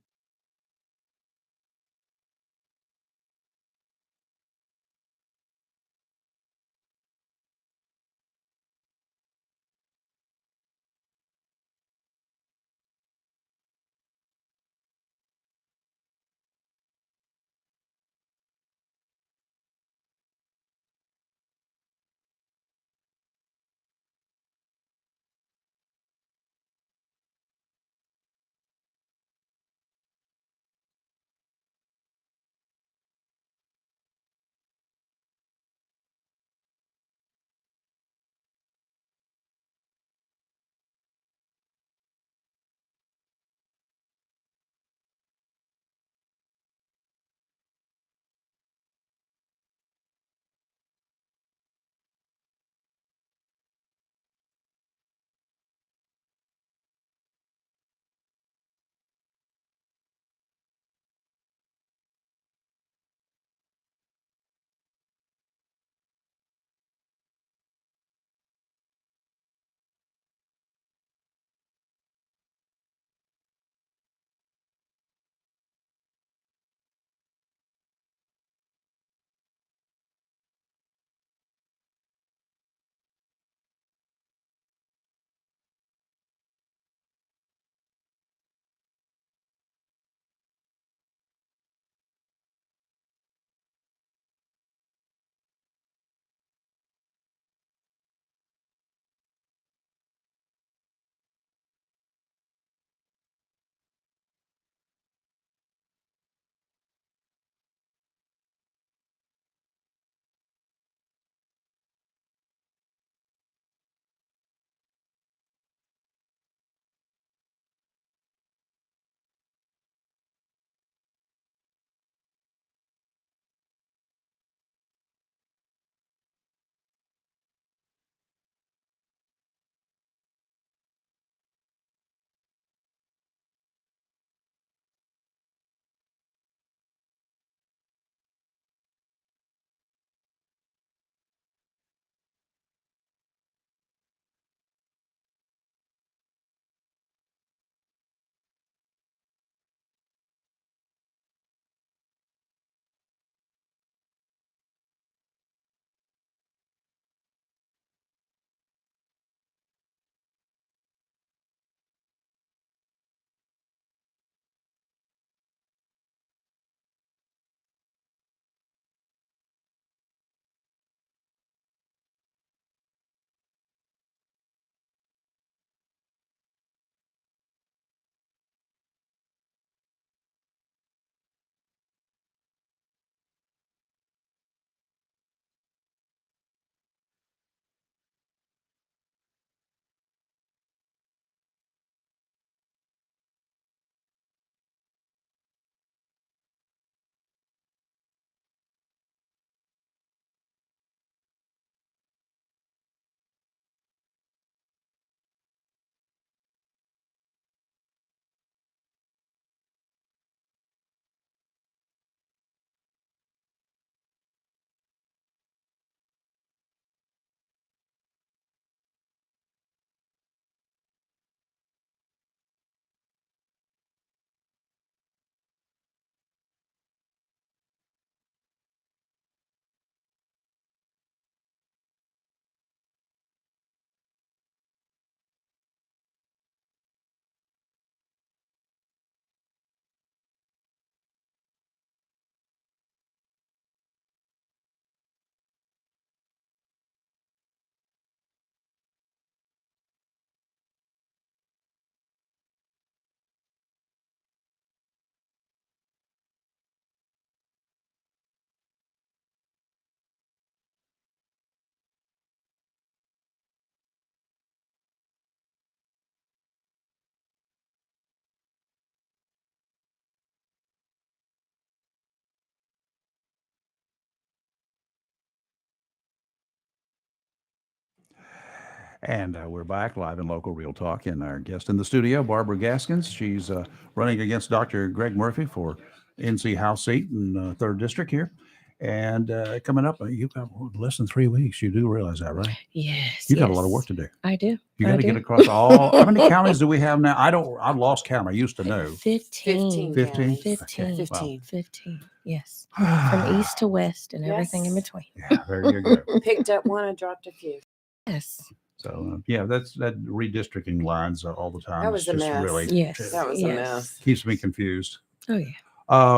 And we're back live in Local Real Talk. And our guest in the studio, Barbara Gaskins. She's running against Dr. Greg Murphy for NC House seat in 3rd District here. And coming up, you've got less than 3 weeks. You do realize that, right? Yes. You got a lot of work to do. I do. You got to get across all. How many counties do we have now? I've lost count. I used to know. 15. 15? 15. Okay, wow. 15. Yes. From east to west and everything in Yes. between. Yeah, there you go. Picked up one and dropped a few. Yes. So yeah, that redistricting lines all the time. That was is a just mess. really Yes. That was a mess. keeps me confused. Oh, yeah.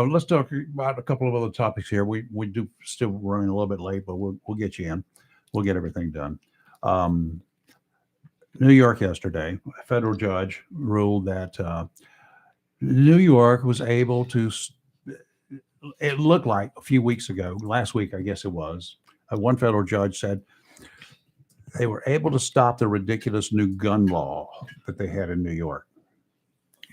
Let's talk about a couple of other topics here. We do still running a little bit late, but we'll get you in. We'll get everything done. New York yesterday, a federal judge ruled that New York was able to. It looked like a few weeks ago, last week, I guess it was. One federal judge said they were able to stop the ridiculous new gun law that they had in New York.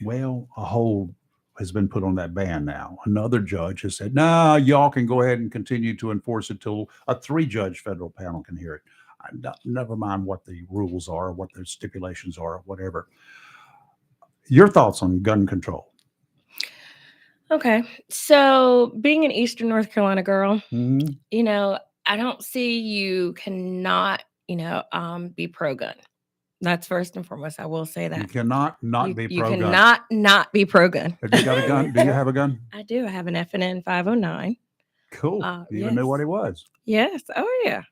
Well, a hold has been put on that ban now. Another judge has said, no, y'all can go ahead and continue to enforce it till a 3-judge federal panel can hear it. Never mind what the rules are, what the stipulations are, whatever. Your thoughts on gun control? Okay. So being an Eastern North Carolina girl, Mm-hmm. I don't see you cannot, be pro-gun. That's first and foremost. I will say that. You cannot not be pro-gun. You cannot not be pro-gun. Have you got a gun? Do you have a gun? I do. I have an FNN 509. Cool. You even knew what it was. Yes. Oh, yeah.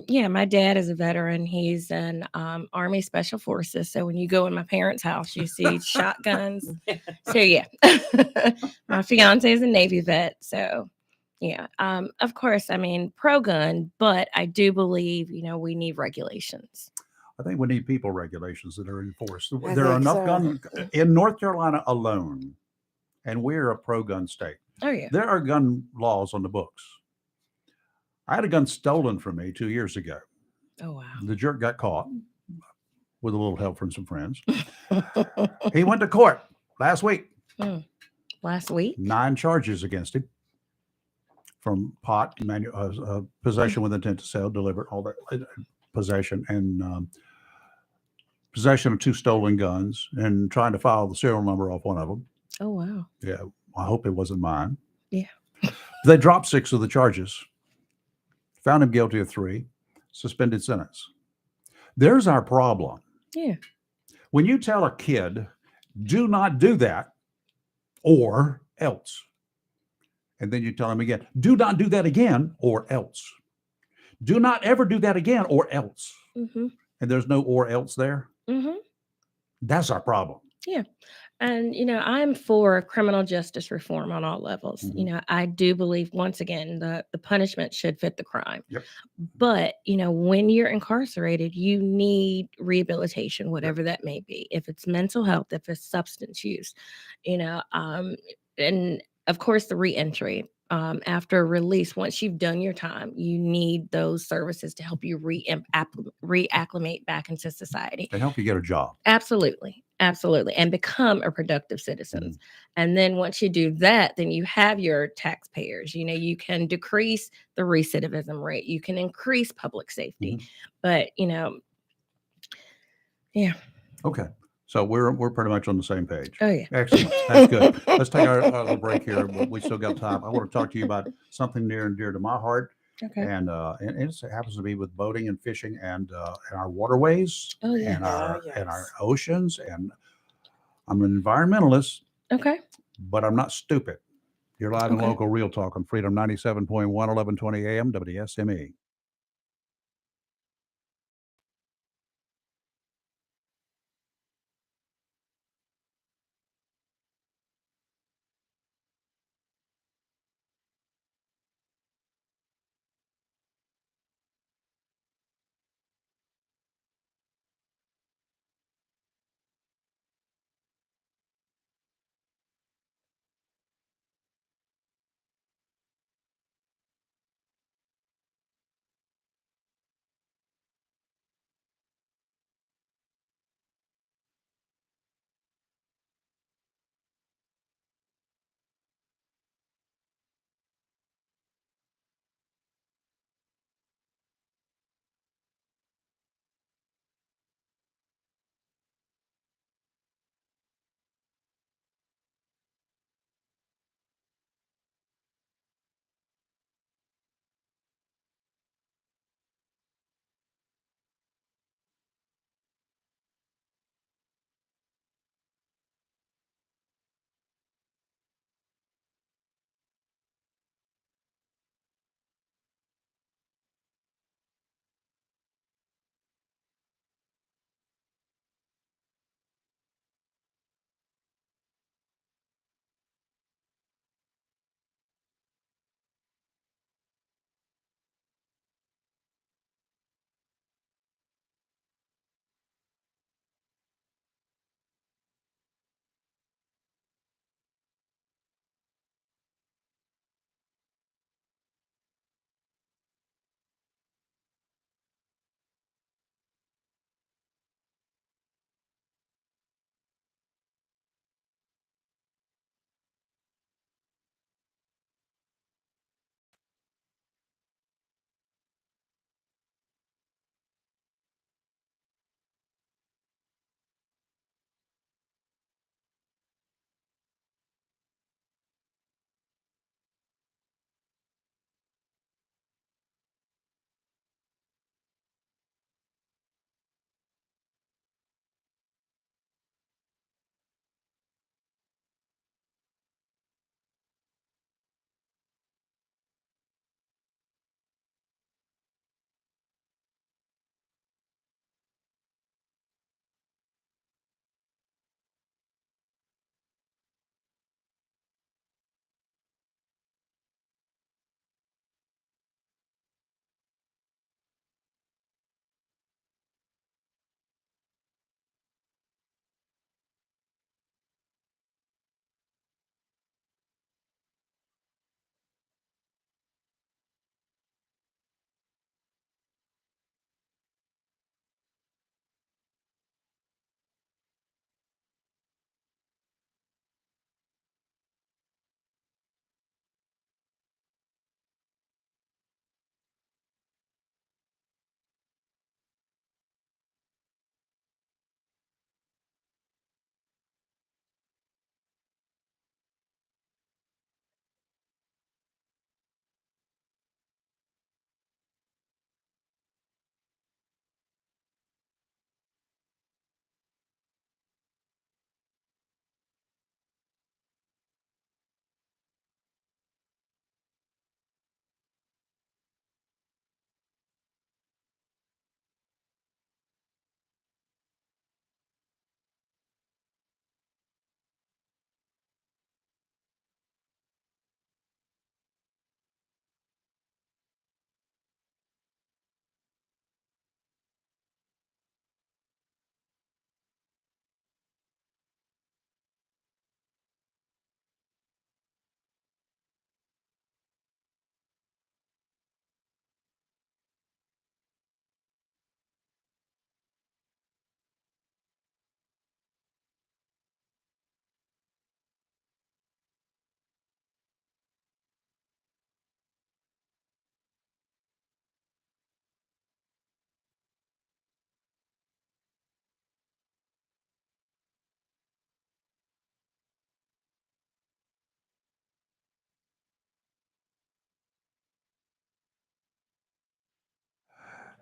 Yeah, my dad is a veteran. He's an Army Special Forces. So when you go in my parents' house, you see shotguns. So yeah, my fiance is a Navy vet. So yeah, of course, I mean, pro-gun, but I do believe, we need regulations. I think we need people regulations that are enforced. There are enough guns in North Carolina alone, and we're a pro-gun state. Oh yeah. There are gun laws on the books. I had a gun stolen from me 2 years ago. Oh wow. The jerk got caught with a little help from some friends. He went to court last week. Last week? 9 charges against him from pot, possession with intent to sell, deliver, all that possession, and possession of 2 stolen guns, and trying to file the serial number off one of them. Oh wow. Yeah, I hope it wasn't mine. Yeah. They dropped 6 of the charges. Found him guilty of 3, suspended sentence. There's our problem. Yeah. When you tell a kid, do not do that or else, and then you tell him again, do not do that again or else. Do not ever do that again or else. Mm-hmm. And there's no or else there. Mm-hmm. That's our problem. Yeah. And, I'm for criminal justice reform on all levels. Mhm. I do believe, once again, the punishment should fit the crime. Yep. But, when you're incarcerated, you need rehabilitation, whatever that may be. If it's mental health, if it's substance use, and of course, the reentry. After release, once you've done your time, you need those services to help you reacclimate back into society. To help you get a job. Absolutely. And become a productive citizen. Mhm. And then once you do that, then you have your taxpayers. You can decrease the recidivism rate. You can increase public safety. But, yeah. Okay. So we're pretty much on the same page. Oh, yeah. Excellent. That's good. Let's take our little break here. We still got time. I want to talk to you about something near and dear to my heart. Okay. And it happens to be with boating and fishing and our waterways and our oceans. And I'm an environmentalist. Okay. But I'm not stupid. You're live in Local Real Talk on Freedom 97.1, 1120 AM, WSME.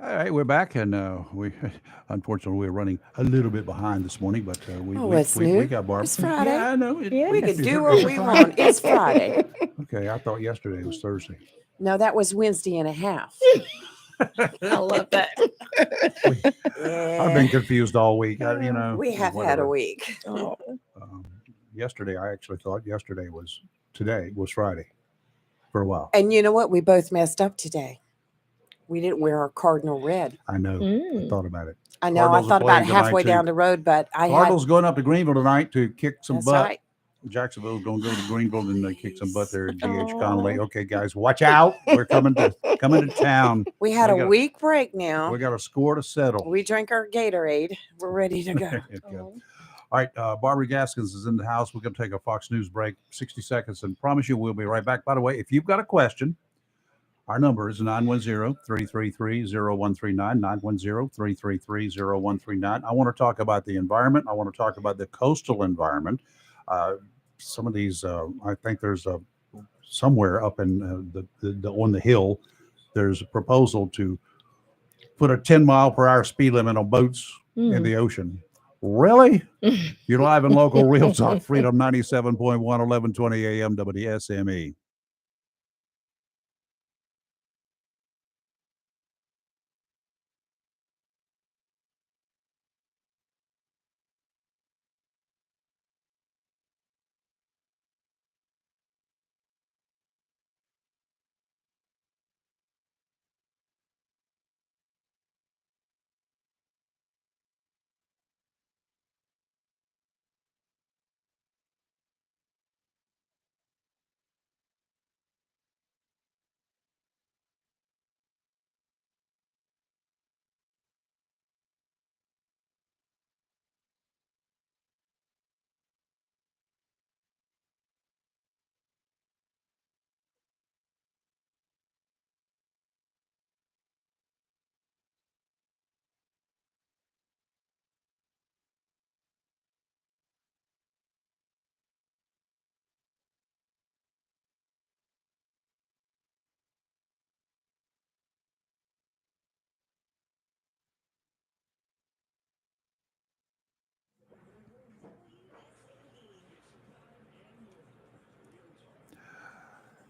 All right, we're back, and we unfortunately we're running a little bit behind this morning, but it's we new. got Barb. It's Friday. Yeah, I know. Yeah. We can Is do it- what is it we Friday? want. It's Friday. Okay, I thought yesterday was Thursday. No, that was Wednesday and a half. I love that. I've been confused all week. We have had whatever. a week. Oh, Yesterday, I actually thought today was Friday for a while. And you know what? We both messed up today. We didn't wear our cardinal red. I know. I Mm. thought about it. I know. Cardinals I are thought about playing it tonight, halfway too. down the road, but I Cardinals going up to Greenville tonight to kick some That's butt. right. Jacksonville's going to go to Greenville and they kick some butt there at GH Aw. Conley. Okay, guys, watch out. We're coming to town. We had We a got- week break now. We got a score to settle. We drank our Gatorade. We're ready to go. Okay. All right, Barbara Gaskins is in the house. We're going to take a Fox News break, 60 seconds, and promise you we'll be right back. By the way, if you've got a question, our number is 910-333-0139, 910-333-0139. I want to talk about the environment. I want to talk about the coastal environment. Some of these, I think there's somewhere up in on the hill, there's a proposal to put a 10-mile-per-hour speed limit on boats in the ocean. Really? You're live in local Real Talk Freedom 97.1, 1120 AM WSME.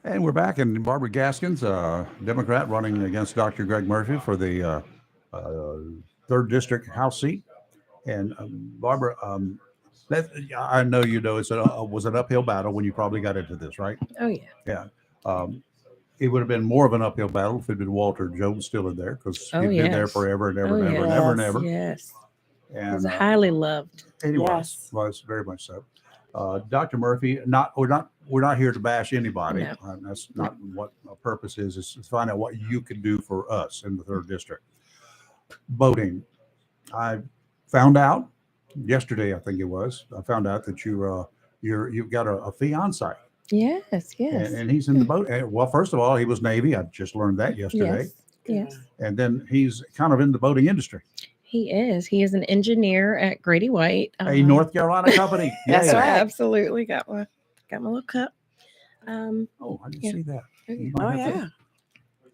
And we're back, and Barbara Gaskins, Democrat, running against Dr. Greg Murphy for the 3rd District House seat. And Barbara, I know you know it was an uphill battle when you probably got into this, right? oh yeah. Yeah. It would have been more of an uphill battle if it had been Walter Jones still in there, because Oh, he'd been there yes. forever and ever Oh, and ever and yes. ever and ever. Yes. He And was highly loved. he Yes. was very much so. Dr. Murphy, we're not here to bash anybody. No. That's not what our purpose is. Is to find out what you can do for us in the 3rd District. Boating. I found out yesterday, I think it was. I found out that you've got a fiance, Yes. Yes. and he's in the boat. Well, first of all, he was Navy. I just learned that yesterday. Yes. Yes. And then he's kind of in the boating industry. He is. He is an engineer at Grady White. A North Carolina company. That's Yeah. right. Absolutely. Got my little cup. Oh, I didn't Yeah. see that. You Oh, might have to- yeah.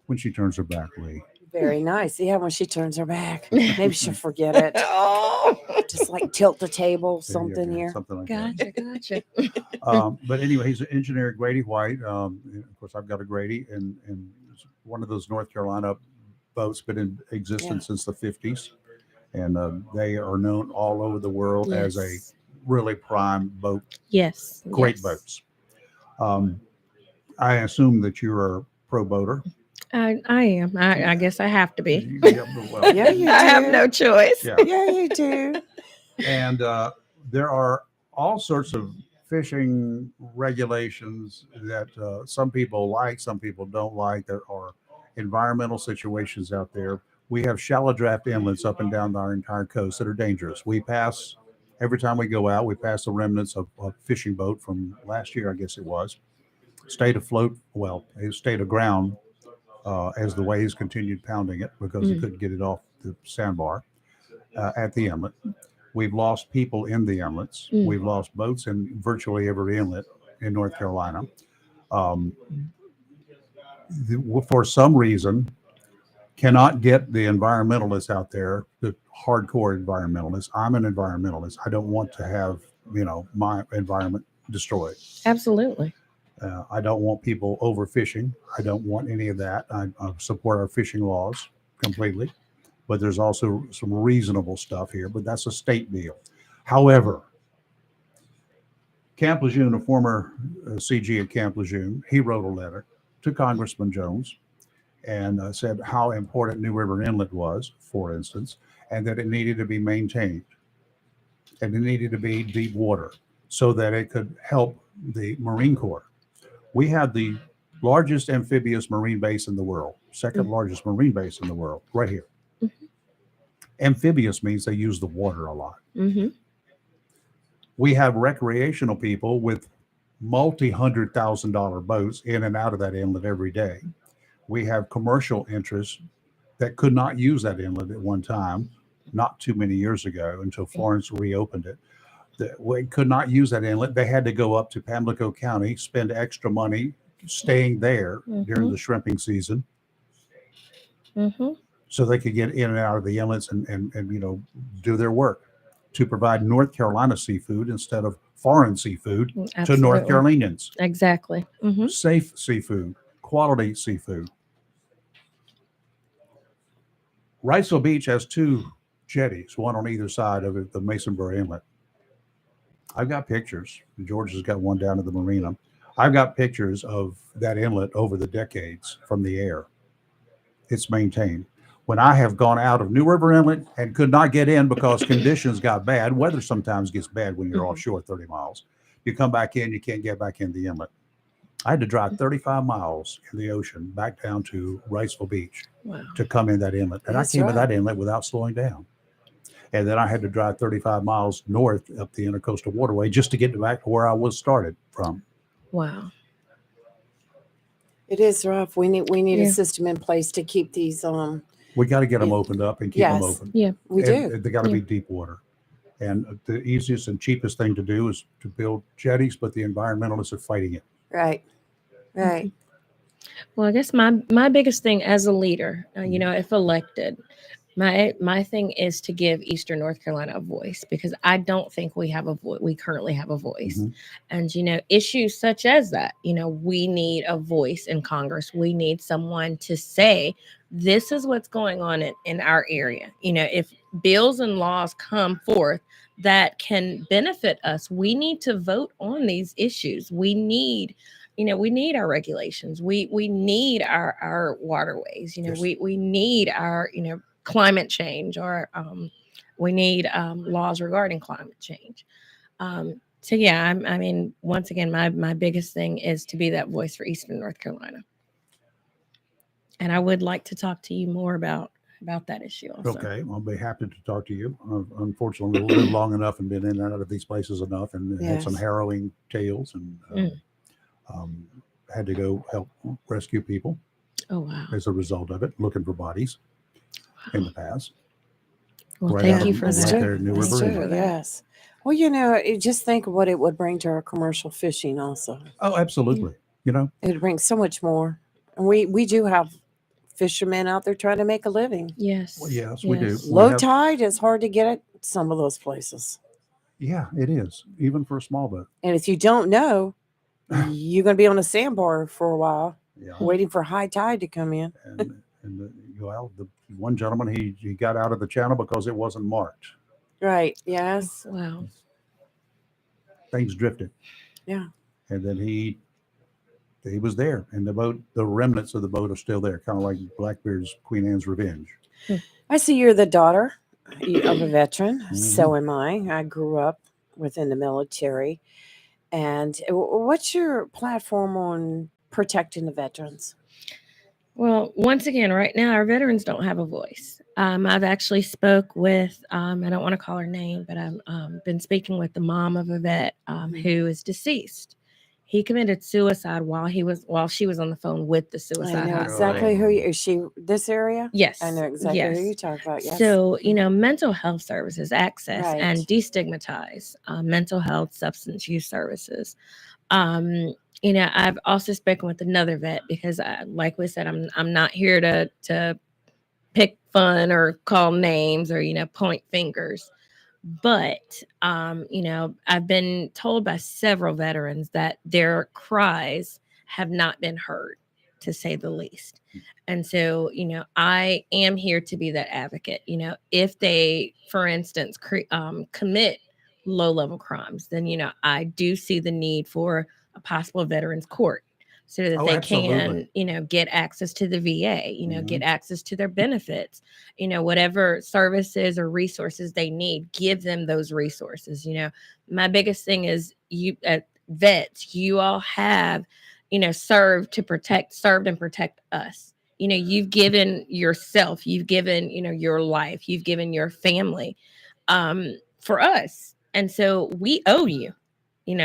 When she turns her back, Lee. Very nice. Yeah, when she turns her back, maybe she'll forget it. Oh, Just like tilt the table, There you something go, here. Something like that. gotcha. But anyway, he's an engineer at Grady White. And of course, I've got a Grady, and it's one of those North Carolina boats been in existence since the 50s. And they are known all over the world as a Yes. really prime boat, Yes. great yes. boats. I assume that you're a pro boater. I am. I guess I have to be. Yeah, well, Yeah, you I have do. no choice. yeah. Yeah, you do. And there are all sorts of fishing regulations that some people like, some people don't like. There are environmental situations out there. We have shallow draft inlets up and down our entire coast that are dangerous. We pass, every time we go out, we pass the remnants of a fishing boat from last year, I guess it was. Stayed afloat, well, it stayed aground as the waves continued pounding it because they couldn't get it off the sandbar at the inlet. We've lost people in the inlets. We've lost boats in virtually every inlet in North Carolina. For some reason, cannot get the environmentalists out there, the hardcore environmentalists. I'm an environmentalist. I don't want to have, my environment destroyed. Absolutely. I don't want people overfishing. I don't want any of that. I support our fishing laws completely, but there's also some reasonable stuff here, but that's a state deal. However, Camp Lejeune, a former CG at Camp Lejeune, he wrote a letter to Congressman Jones and said how important New River Inlet was, for instance, and that it needed to be maintained and it needed to be deep water so that it could help the Marine Corps. We have the largest amphibious marine base in the world, second largest marine base in the world, right here. Mm-hmm. Amphibious means they use the water a lot. Mm-hmm. We have recreational people with multi-$100,000 boats in and out of that inlet every day. We have commercial interests that could not use that inlet at one time, not too many years ago until Florence reopened it. We could not use that inlet. They had to go up to Pamlico County, spend extra money staying there during the shrimping season, so they could get in and out of the inlets and do their work to provide North Carolina seafood instead of foreign seafood to North Carolinians. Exactly. Safe seafood, quality seafood. Wrightsville Beach has 2 jetties, one on either side of it, the Masonboro Inlet. I've got pictures. George has got one down at the marina. I've got pictures of that inlet over the decades from the air. It's maintained. When I have gone out of New River Inlet and could not get in because conditions got bad, weather sometimes gets bad when you're offshore 30 miles. You come back in, you can't get back in the inlet. I had to drive 35 miles in the ocean back down to Wrightsville Beach to come in that inlet. And I came in that inlet without slowing down. And then I had to drive 35 miles north up the Intercoastal Waterway just to get back to where I was started from. Wow. It is rough. We need a system in place to keep these. We got to get them opened up and keep them open. Yeah, we do. They got to be deep water. And the easiest and cheapest thing to do is to build jetties, but the environmentalists are fighting it. Right. Right. Well, I guess my biggest thing as a leader, if elected, my thing is to give Eastern North Carolina a voice, because I don't think we have a voice. We currently have a voice. And, issues such as that, we need a voice in Congress. We need someone to say, this is what's going on in our area. If bills and laws come forth that can benefit us, we need to vote on these issues. We need our regulations. We need our waterways. We need our, climate change, or we need laws regarding climate change. So yeah, I mean, once again, my biggest thing is to be that voice for Eastern North Carolina. And I would like to talk to you more about that issue also. Okay, I'll be happy to talk to you. Unfortunately, we've lived long enough and been in and out of these places enough, and had some harrowing tales, and had to go help rescue people. Oh wow! As a result of it, looking for bodies in the past. Well, thank you for that. There in New River. Yes. Well, just think of what it would bring to our commercial fishing also. Oh, absolutely. It would bring so much more. And we do have fishermen out there trying to make a living. Yes. Well, yes, we do. Low tide is hard to get at some of those places. Yeah, it is, even for a small boat. And if you don't know, you're going to be on a sandbar for a while, waiting for high tide to come in. The one gentleman, he got out of the channel because it wasn't marked. Right. Yes. Wow. Things drifted. Yeah. And then he was there, and the remnants of the boat are still there, kind of like Blackbeard's Queen Anne's Revenge. I see you're the daughter of a veteran. So am I. I grew up within the military. And what's your platform on protecting the veterans? Well, once again, right now, our veterans don't have a voice. I've actually spoke with, I don't want to call her name, but I've been speaking with the mom of a vet who is deceased. He committed suicide while she was on the phone with the suicide hotline. Exactly who is she? This area? Yes. I know exactly who you talk about. Yes. So, mental health services, access and destigmatize mental health, substance use services. I've also spoken with another vet because, like we said, I'm not here to fun or call names or, point fingers. But, I've been told by several veterans that their cries have not been heard, to say the least. And so, I am here to be that advocate. If they, for instance, commit low level crimes, then, I do see the need for a possible veterans court so that they absolutely. can, get access to the VA, Mhm. get access to their benefits, whatever services or resources they need, give them those resources. My biggest thing is vets, you all have, served and protect us. You've given yourself, you've given, your life, you've given your family for us. And so we owe you.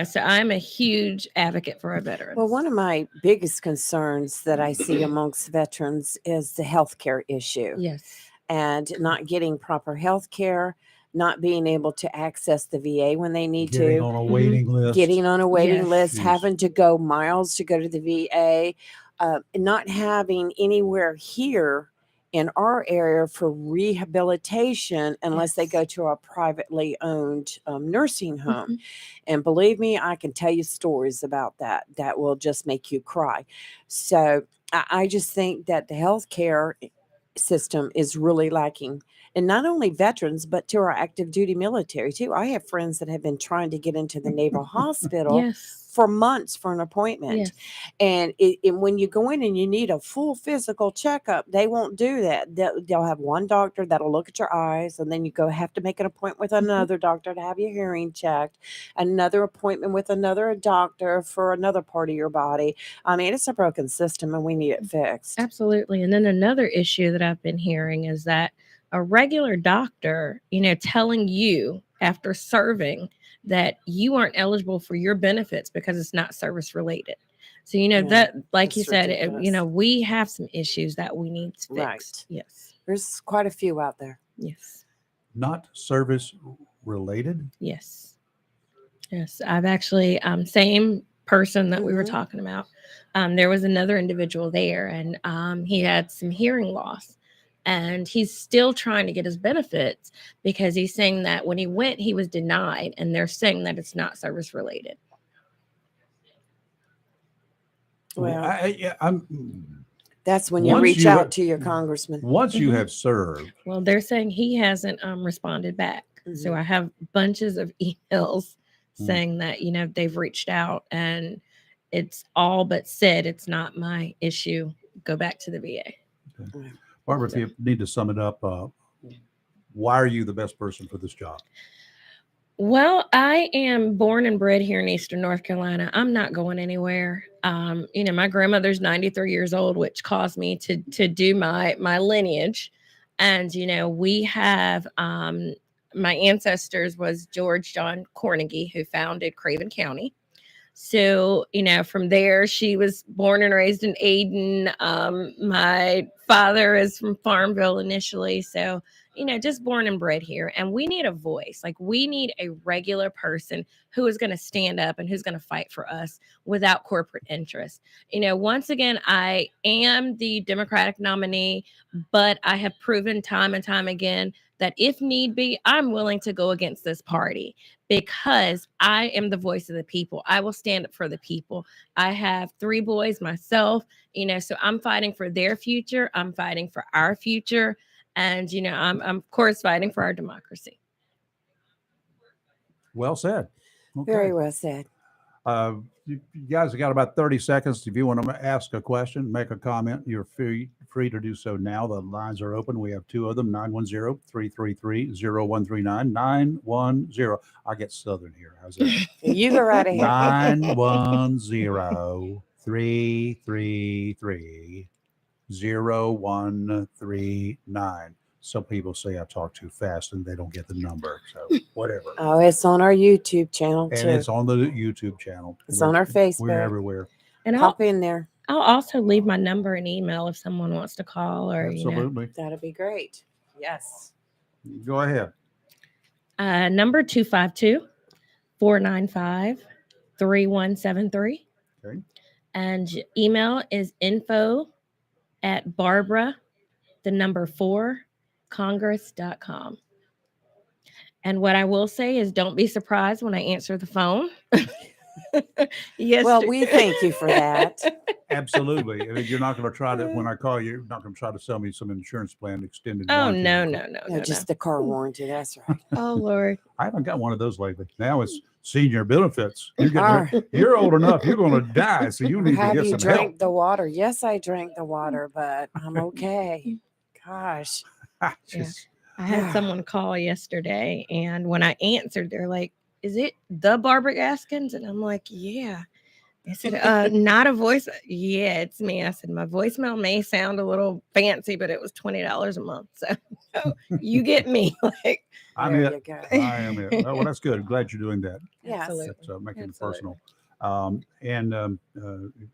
So I'm a huge advocate for our veterans. Well, one of my biggest concerns that I see amongst veterans is the healthcare issue. Yes. And not getting proper health care, not being able to access the VA when they need Getting to, on a waiting list. getting on a waiting Yes. list, Jeez. having to go miles to go to the VA, not having anywhere here in our area for rehabilitation unless they Yes. go to a privately owned nursing home. Mhm. And believe me, I can tell you stories about that will just make you cry. So I just think that the healthcare system is really lacking. And not only veterans, but to our active duty military too. I have friends that have been trying to get into the Naval Hospital Yes. for months for an appointment. Yes. And when you go in and you need a full physical checkup, they won't do that. They'll have one doctor that'll look at your eyes, and then you have to make an appointment with another doctor to have your hearing checked, another appointment with another doctor for another part of your body. I mean, it's a broken system and we need it fixed. Absolutely. And then another issue that I've been hearing is that a regular doctor, telling you after serving that you aren't eligible for your benefits because it's not service related. So, Yeah, that, like you that's said, ridiculous. we have some issues that we need fixed. Right. Yes. There's quite a few out there. Yes. Not service related. Yes. Yes. I've actually, same person that we were Mhm. talking about. There was another individual there, and he had some hearing loss. And he's still trying to get his benefits because he's saying that when he went, he was denied, and they're saying that it's not service related. Well, I'm that's when you Once reach you- out to your congressman. once you Mhm. have served. Well, they're saying he hasn't responded back. So Mhm. I have bunches of emails Mm. saying that, they've reached out, and it's all but said it's not my issue. Go back to the VA. Barbara, if you need to sum it up, why are you the best person for this job? Well, I am born and bred here in Eastern North Carolina. I'm not going anywhere. My grandmother's 93 years old, which caused me to do my lineage. And, we have my ancestors was George John Cornegie, who founded Craven County. So, from there, she was born and raised in Aden. My father is from Farmville initially. So, just born and bred here. And we need a voice. Like, we need a regular person who is going to stand up and who's going to fight for us without corporate interest. Once again, I am the Democratic nominee, but I have proven time and time again that if need be, I'm willing to go against this party because I am the voice of the people. I will stand up for the people. I have 3 boys myself, so I'm fighting for their future. I'm fighting for our future. And, I'm of course fighting for our democracy. Well said. Okay. Very well said. You guys have got about 30 seconds. If you want to ask a question, make a comment, you're free to do so now. The lines are open. We have 2 of them, 910-333-0139, 910. I'll get Southern here. How's that? You go right ahead. 910-333-0139. Some people say I talk too fast and they don't get the number. So whatever. Oh, it's on our YouTube channel And too. it's on the YouTube channel. It's on our Facebook. We're everywhere. And Hop in there. I'll also leave my number and email if someone wants to call or, Absolutely. That'd be great. Yes. Go ahead. Number 252-495-3173. Okay. And email is info@Barbara, the number 4, congress.com. And what I will say is don't be surprised when I answer the phone. Yes. Well, we thank you for that. Absolutely. I mean, you're not going to try to, when I call you, you're not going to try to sell me some insurance plan extended Oh, warranty. No, just the car warranty. That's right. Oh, Lord. I haven't got one of those lately. Now it's senior benefits. You're old enough. You're going to die, so you need to Have get you some drank help. the water? Yes, I drank the water, but I'm okay. Gosh. Just, I had someone call yesterday, and when I answered, they're like, "Is it the Barbara Gaskins?" And I'm like, "Yeah." They said, "Not a voice." "Yeah, it's me." I said, "My voicemail may sound a little fancy, but it was $20 a month, so you get me." Like, I'm There it. you go. I am it. Well, that's good. Glad you're doing that. Yes. absolutely. That's making it Absolutely. personal.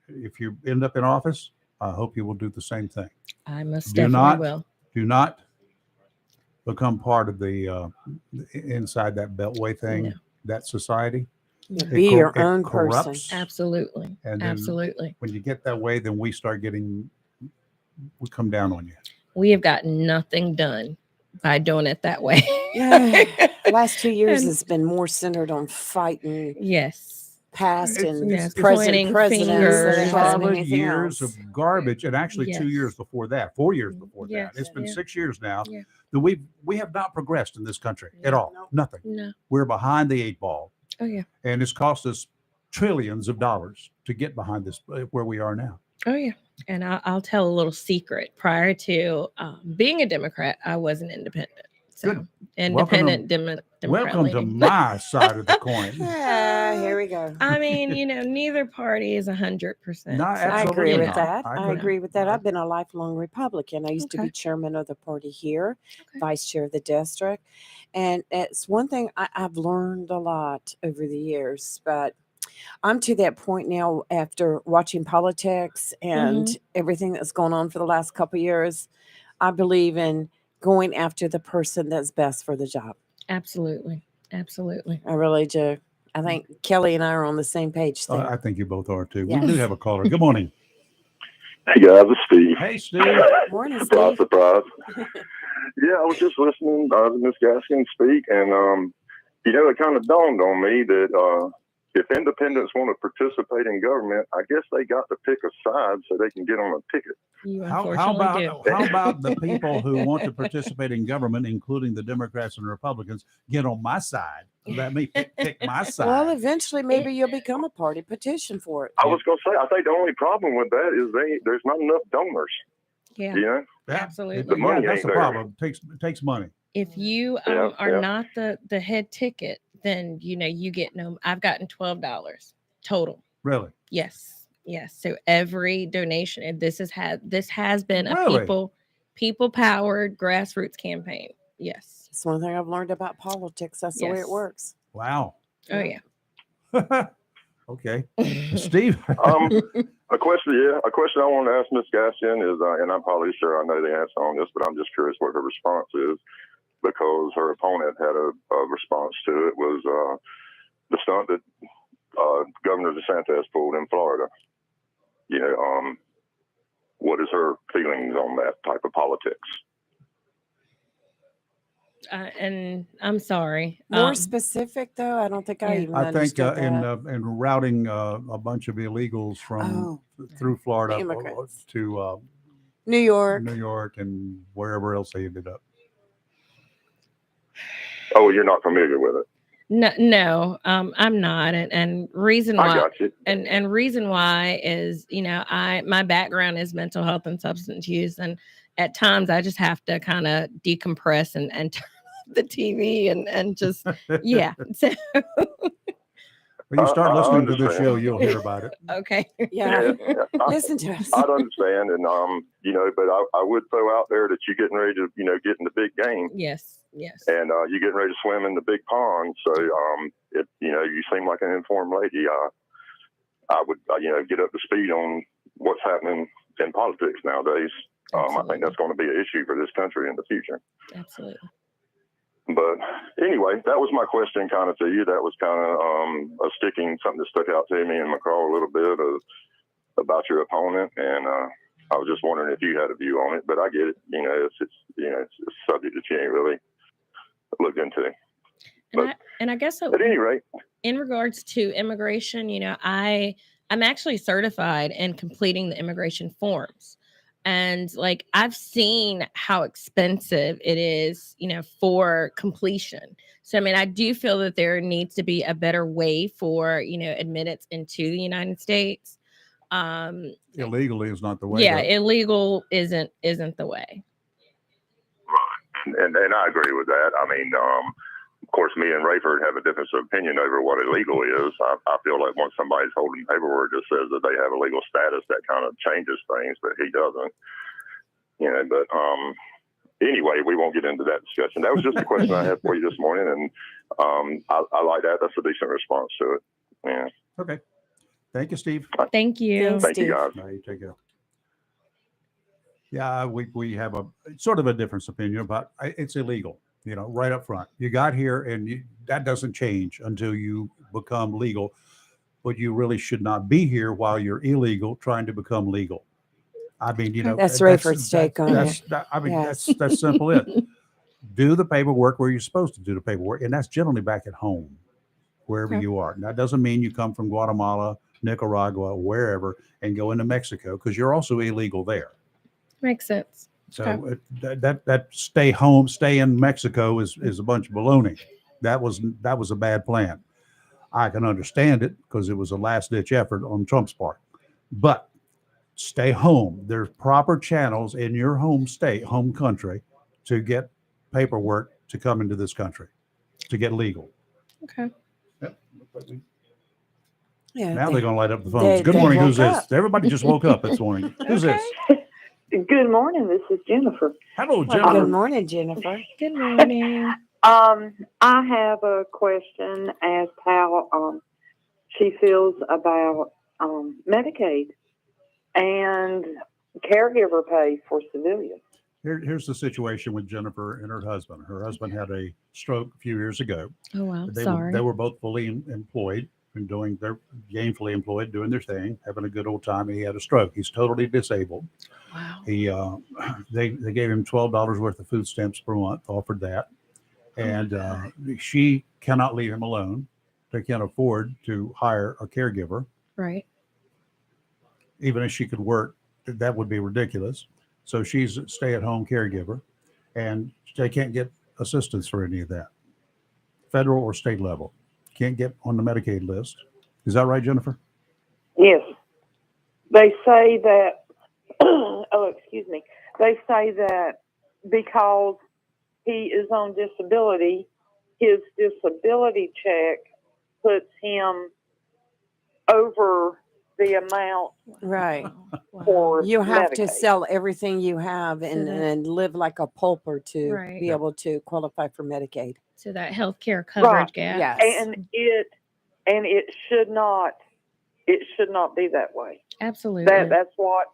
If you end up in office, I hope you will do the same thing. I most Do definitely not will. Do not become part of the inside that beltway thing, No. that society. Be your It own corrupts. person. Absolutely. And then Absolutely. when you get that way, then we come down on you. We have gotten nothing done by doing it that way. Yeah. Last 2 years And- has been more centered on fighting Yes. past and yes, present pointing presidents fingers than and- having Solid anything years else. of garbage, and actually 2 Yes. years before that, 4 years before Yes, that. It's been yeah. 6 years now Yeah. that we have not progressed in this country at all. No. Nothing. No. We're behind the 8 ball, Oh, yeah. and it's cost us trillions of dollars to get behind this where we are now. Oh, yeah. And I'll tell a little secret. Prior to being a Democrat, I was an independent. So Good. independent Democrat Welcome to lady. my side of the coin. Here we go. I mean, neither party is 100%. No, I absolutely agree with not. that. I I agree. agree with that. I've been a lifelong Republican. I used to Okay. be chairman of the party here, Okay. vice chair of the district. And it's one thing I've learned a lot over the years, but I'm to that point now after watching politics and everything that's gone on for the last couple of years. I believe in going after the person that's best for the job. Absolutely. Absolutely. I really do. I think Kelly and I are on the same page there. I think you both are too. Yes. We do have a caller. Good morning. Hey guys, it's Steve. Hey, Steve. Morning, Surprise, Steve. surprise. Yeah, I was just listening to Miss Gaskins speak, and it kind of dawned on me that if independents want to participate in government, I guess they got to pick a side so they can get on a ticket. You How unfortunately do. about the people who want to participate in government, including the Democrats and Republicans, get on my side? Let me pick my side. Well, eventually, maybe you'll become a party. Petition for it. I was going to say, I think the only problem with that is there's not enough donors. Yeah. You know? Yeah. Absolutely. The money that's ain't the there. problem. It takes money. If you Yeah, are yeah. not the head ticket, then you get no. I've gotten $12 total. Really? Yes. So every donation, and this has been a Really? people powered grassroots campaign. Yes. It's one thing I've learned about politics. That's the way Yes. it works. Wow. Oh yeah. Okay. Steve. A question I want to ask Miss Gaskin is, and I'm probably sure I know the answer on this, but I'm just curious what her response is, because her opponent had a response to it, was the stunt that Governor DeSantis pulled in Florida. What is her feelings on that type of politics? And I'm sorry. More specific, though, I don't think I even I think understood that. in routing a bunch of illegals from through Florida Immigrants. to New York. New York and wherever else they ended up. Oh, you're not familiar with it? No, I'm not, and reason why. I got you. And reason why is my background is mental health and substance use, and at times I just have to kind of decompress and turn off the TV and just yeah. So, When you start listening to this understand. show, you'll hear about it. okay. Yeah. Yeah. Listen to us. I'd understand, and but I would throw out there that you're getting ready to, get in the big game, Yes. and you're getting ready to swim in the big pond. So, you seem like an informed lady. I would, get up to speed on what's happening in politics nowadays. I think that's going to be an issue for this country in the future. Absolutely. But anyway, that was my question kind of to you. That was kind of something that stuck out to me in my call a little bit about your opponent. And I was just wondering if you had a view on it, but I get it. It's a subject that you ain't really looked into. And I guess at any rate, in regards to immigration, I'm actually certified in completing the immigration forms. And like I've seen how expensive it is, for completion. So I mean, I do feel that there needs to be a better way for, admittance into the United States. Illegally is not the way. Yeah, illegal isn't the way. and I agree with that. I mean, of course, me and Rayford have a difference of opinion over what illegal is. I feel like once somebody's holding paperwork that says that they have a legal status, that kind of changes things, but he doesn't. But anyway, we won't get into that discussion. That was just a question I had for you this morning, and I like that. That's a decent response to it. Yeah. Okay. Thank you, Steve. Thank you. Thank you, guys. No, you take care. Yeah, we have a sort of a different opinion, but it's illegal, right up front. You got here and that doesn't change until you become legal, but you really should not be here while you're illegal trying to become legal. I mean, that's Rayford's take on it. That's simple. It do the paperwork where you're supposed to do the paperwork, and that's generally back at home, wherever you are. That doesn't mean you come from Guatemala, Nicaragua, wherever, and go into Mexico because you're also illegal there. Makes sense. So that stay in Mexico is a bunch of baloney. That was a bad plan. I can understand it because it was a last ditch effort on Trump's part, but stay home. There's proper channels in your home state, home country, to get paperwork to come into this country, to get legal. Okay. Yep. Yeah. Now they're going to light up the phones. Good morning. Who's this? Everybody just woke up this morning. Who's this? Good morning. This is Jennifer. Hello, Jennifer. Good morning, Jennifer. Good morning. I have a question as to how she feels about Medicaid and caregiver pay for civilians. Here's the situation with Jennifer and her husband. Her husband had a stroke a few years ago. Oh, wow. They were both fully employed and gainfully employed, doing their thing, having a good old time. He had a stroke. He's totally disabled. Wow. They gave him $12 worth of food stamps per month, offered that. And she cannot leave him alone. They can't afford to hire a caregiver. Right. Even if she could work, that would be ridiculous. So she's a stay-at-home caregiver, and they can't get assistance for any of that, federal or state level. Can't get on the Medicaid list. Is that right, Jennifer? Yes. They say that, they say that because he is on disability, his disability check puts him over the amount. Right. For you have Medicaid. to sell everything you have and live like a pauper to be able to qualify for Medicaid. So that healthcare coverage gap. Yes. And it should not be that way. Absolutely. That's what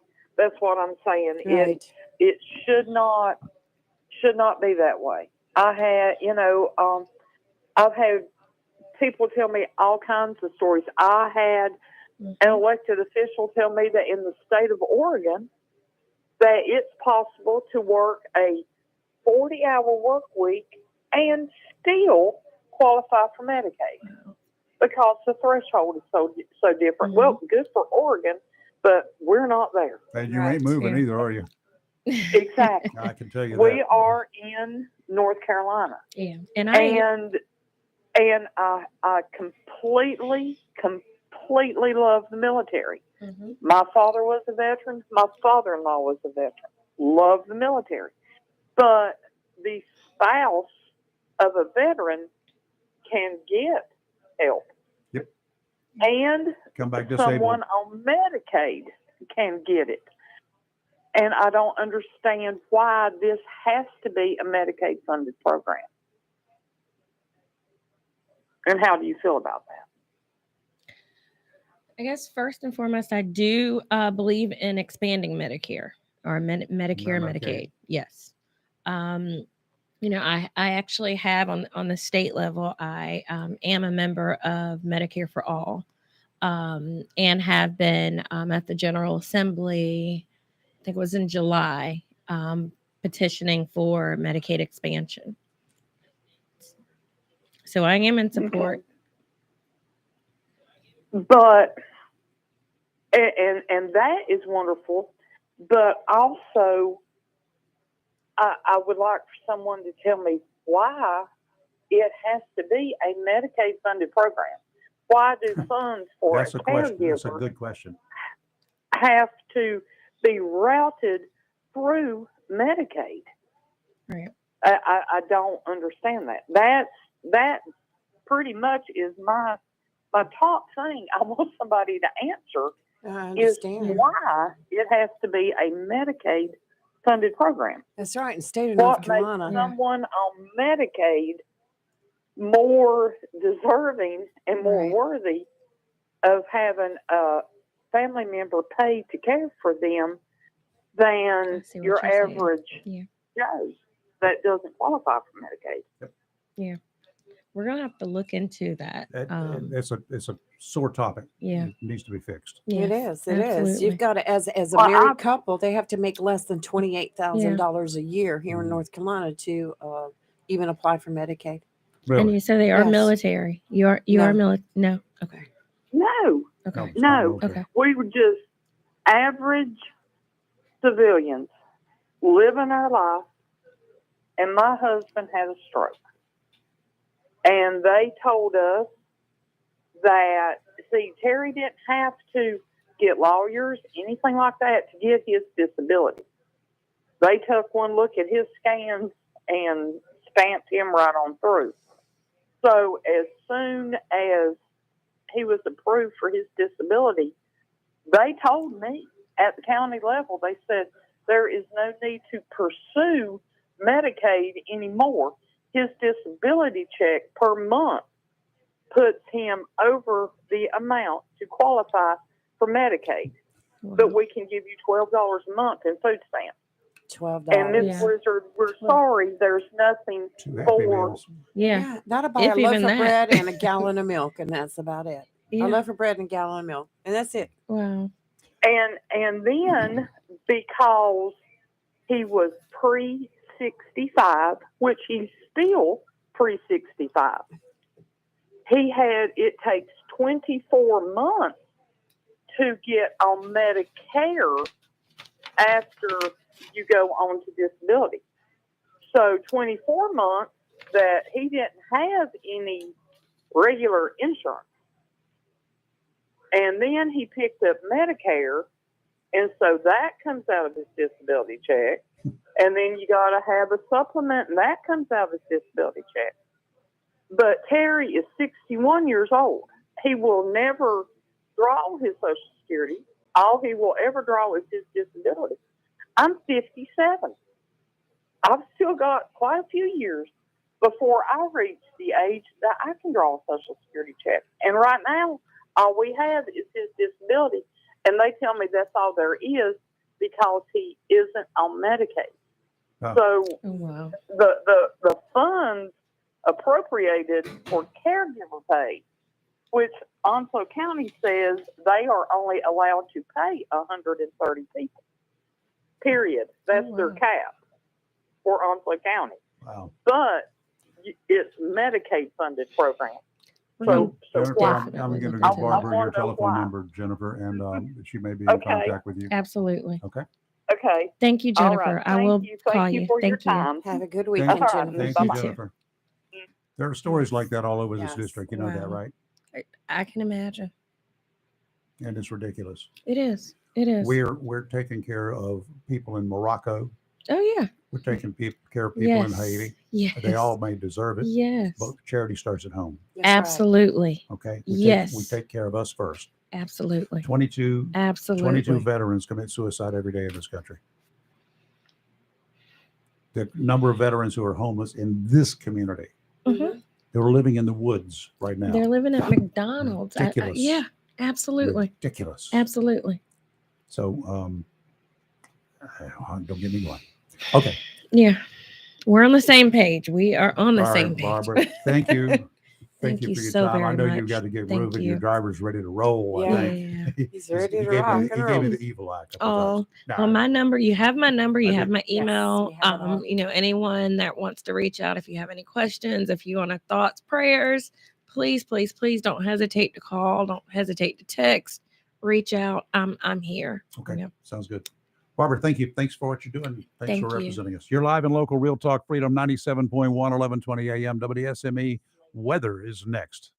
I'm saying. Right. It should not be that way. I had, I've had people tell me all kinds of stories. I had an elected official tell me that in the state of Oregon, that it's possible to work a 40-hour work week and still qualify for Medicaid because the threshold is so different. Well, good for Oregon, but we're not there. And you ain't moving either, are you? Exactly. I can tell you that. We are in North Carolina. Yeah. And I completely love the military. Mm-hmm. My father was a veteran. My father-in-law was a veteran. Love the military. But the spouse of a veteran can get help. Yep. And come back disabled. Someone on Medicaid can get it. And I don't understand why this has to be a Medicaid-funded program. And how do you feel about that? I guess first and foremost, I do believe in expanding Medicare or Medicare and Medicaid. Yes. I actually have on the state level, I am a member of Medicare for All and have been at the General Assembly think it was in July, petitioning for Medicaid expansion. So I am in support. But and that is wonderful. But also, I would like for someone to tell me why it has to be a Medicaid funded program. Why do funds for That's a a question. That's a caregiver good question. have to be routed through Medicaid? Right. I don't understand that. That pretty much is my top thing. I want somebody to answer I is understand. why it has to be a Medicaid funded program. That's right. In the state of North What Carolina. makes someone on Medicaid more deserving and more Right. worthy of having a family member paid to care for them than see what your you're saying. average Yeah. Joe that doesn't qualify for Medicaid? Yeah. We're going to have to look into that. It's a sore topic. Yeah. It needs to be fixed. It Yes, is. It is. absolutely. You've got to, as a Well, married couple, they have to make less than $28,000 a year here Mhm. in North Carolina to even apply for Medicaid. And Really? you said they are Yes. military. You are No. military. No. Okay. No, Okay. it's not no. military. Okay. We were just average civilians living our life, and my husband had a stroke. And they told us that, see, Terry didn't have to get lawyers, anything like that, to get his disability. They took one look at his scans and stamped him right on through. So as soon as he was approved for his disability, they told me at the county level, they said there is no need to pursue Medicaid anymore. His disability check per month puts him over the amount to qualify for Medicaid. Wow. But we can give you $12 a month in food stamps. $12. And Miss Yeah. Blizzard, we're sorry, there's nothing 2 Happy for Meals. Yeah. That'll buy If a loaf even of that. bread and a gallon of milk, and that's about it. Yeah. A loaf of bread and a gallon of milk, and that's it. Wow. And then because he was pre-65, which he's still pre-65, it takes 24 months to get on Medicare after you go on to disability. So 24 months that he didn't have any regular insurance. And then he picked up Medicare, and so that comes out of his disability check. And then you got to have a supplement, and that comes out of his disability check. But Terry is 61 years old. He will never draw his Social Security. All he will ever draw is his disability. I'm 57. I've still got quite a few years before I reach the age that I can draw a Social Security check. And right now, all we have is his disability. And they tell me that's all there is because he isn't on Medicaid. Oh. So Oh, wow. the funds appropriated for caregiver pay, which Onslow County says they are only allowed to pay 130 people. Period. That's Oh, wow. their cap for Onslow County. Wow. But it's Medicaid funded program. We're So Jennifer, why? I'm going to give I Barbara your wonder telephone why. number, Jennifer, and she may be in Okay. contact with you. Absolutely. Okay. Okay. Thank you, All Jennifer. right. I will Thank you. call Thank you for your Thank you. time. Have a good Thank weekend, you, All right. Jennifer. Thank Bye-bye. you, You too. Jennifer. There are stories like that all over this Yes. district. You know that, Wow. right? I can imagine. And it's ridiculous. It is. It is. We're taking care of people in Morocco. Oh, yeah. We're taking care of people in Haiti. Yes. They all may deserve it. Yes. But charity starts at home. That's right. Absolutely. Okay. Yes. We take care of us first. Absolutely. 22 Absolutely. veterans commit suicide every day in this country. The number of veterans who are homeless in this community, Mhm. they were living in the woods right now. They're living at McDonald's. Ridiculous. Yeah, absolutely. Ridiculous. Absolutely. So, don't get me going. Okay. Yeah. We're on the same page. We are on the All same right, page. Barbara. Thank you. Thank Thank you you for your so time. I very know you've much. got to get Thank moving. Your you. driver's ready to roll. Yeah. I think Yeah. He's ready to he gave rock me, and he gave me roll. the evil eye a couple times. Oh, well, my number, you have my number, you I have do. my Yes, email. we have it all. You know, anyone that wants to reach out, if you have any questions, if you want to thoughts, prayers, please, please, please don't hesitate to call. Don't hesitate to text. Reach out. I'm here. Okay. You know. Sounds good. Barbara, thank you. Thanks for what you're doing. Thanks Thank for you. representing us. You're live and local, Real Talk Freedom, 97.1, 1120 AM, WSME. Weather is next.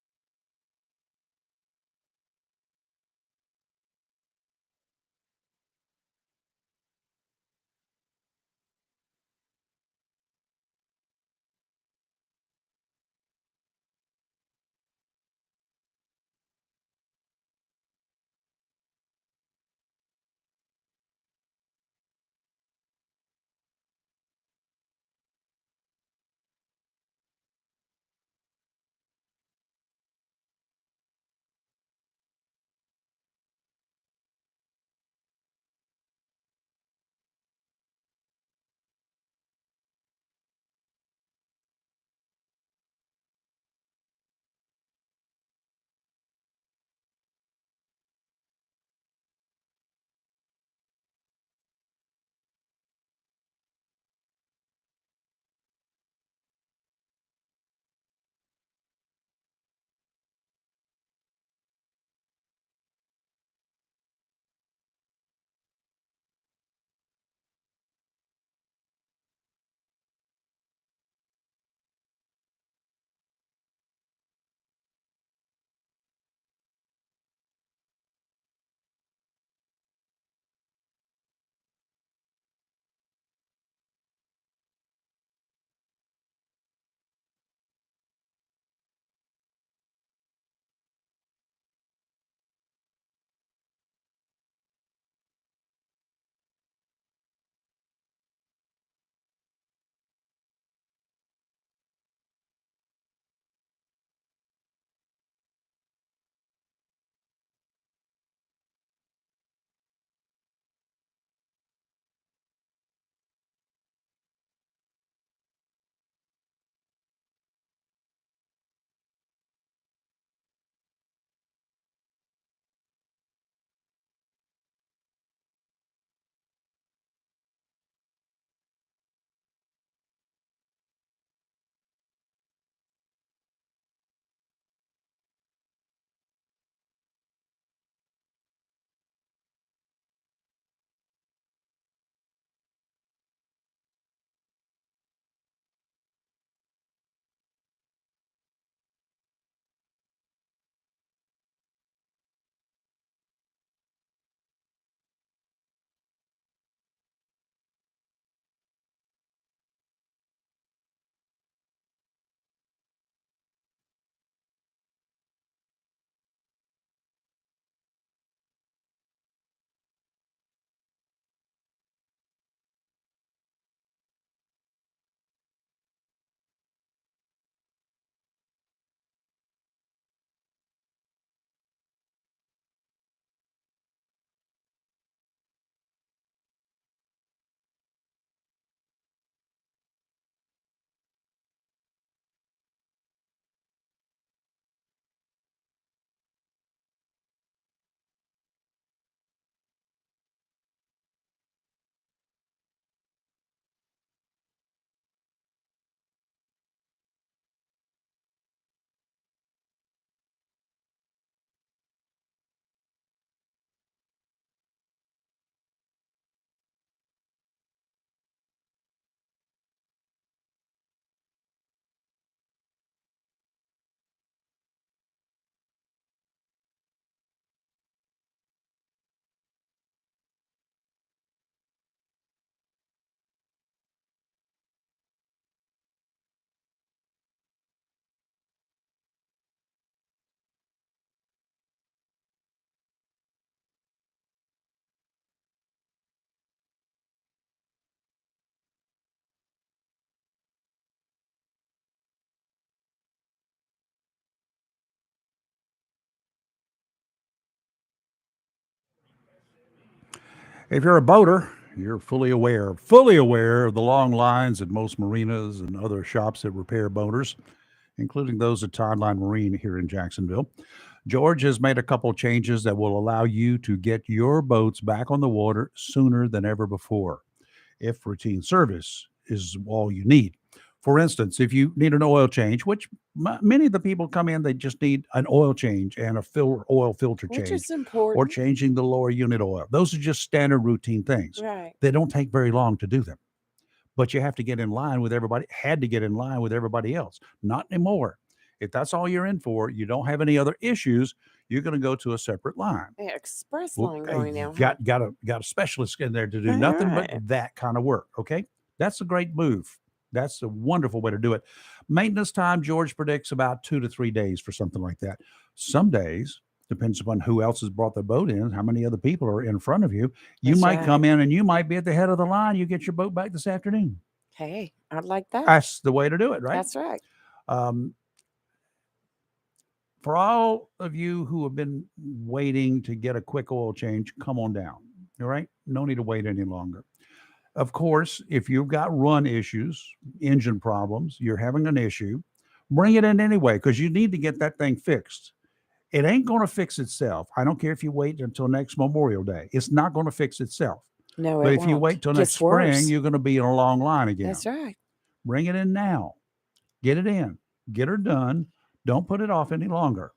If you're a boater, you're fully aware of the long lines at most marinas and other shops that repair boaters. including those at Tideline Marine here in Jacksonville. George has made a couple changes that will allow you to get your boats back on the water sooner than ever before, if routine service is all you need. For instance, if you need an oil change, which many of the people come in, they just need an oil change and a oil filter Which change, is important. or changing the lower unit oil. Those are just standard routine things. Right. They don't take very long to do them. But you have to get in line with everybody, had to get in line with everybody else. Not anymore. If that's all you're in for, you don't have any other issues, you're going to go to a separate line. Yeah, express line going now. Got a specialist in there to do nothing but that kind of work. Okay. That's a great move. That's a wonderful way to do it. Maintenance time, George predicts about 2 to 3 days for something like that. Some days, depends upon who else has brought their boat in, how many other people are in front of you. You might come in and you might be at the head of the line. You get your boat back this afternoon. Hey, I'd like that. That's the way to do it, right? That's right. For all of you who have been waiting to get a quick oil change, come on down. All right? No need to wait any longer. Of course, if you've got run issues, engine problems, you're having an issue, bring it in anyway, because you need to get that thing fixed. It ain't going to fix itself. I don't care if you wait until next Memorial Day. It's not going to fix itself. No, but it if you won't. wait till next Gets worse. spring, you're going to be in a long line again. That's right. Bring it in now. Get it in. Get her done. Don't put it off any longer.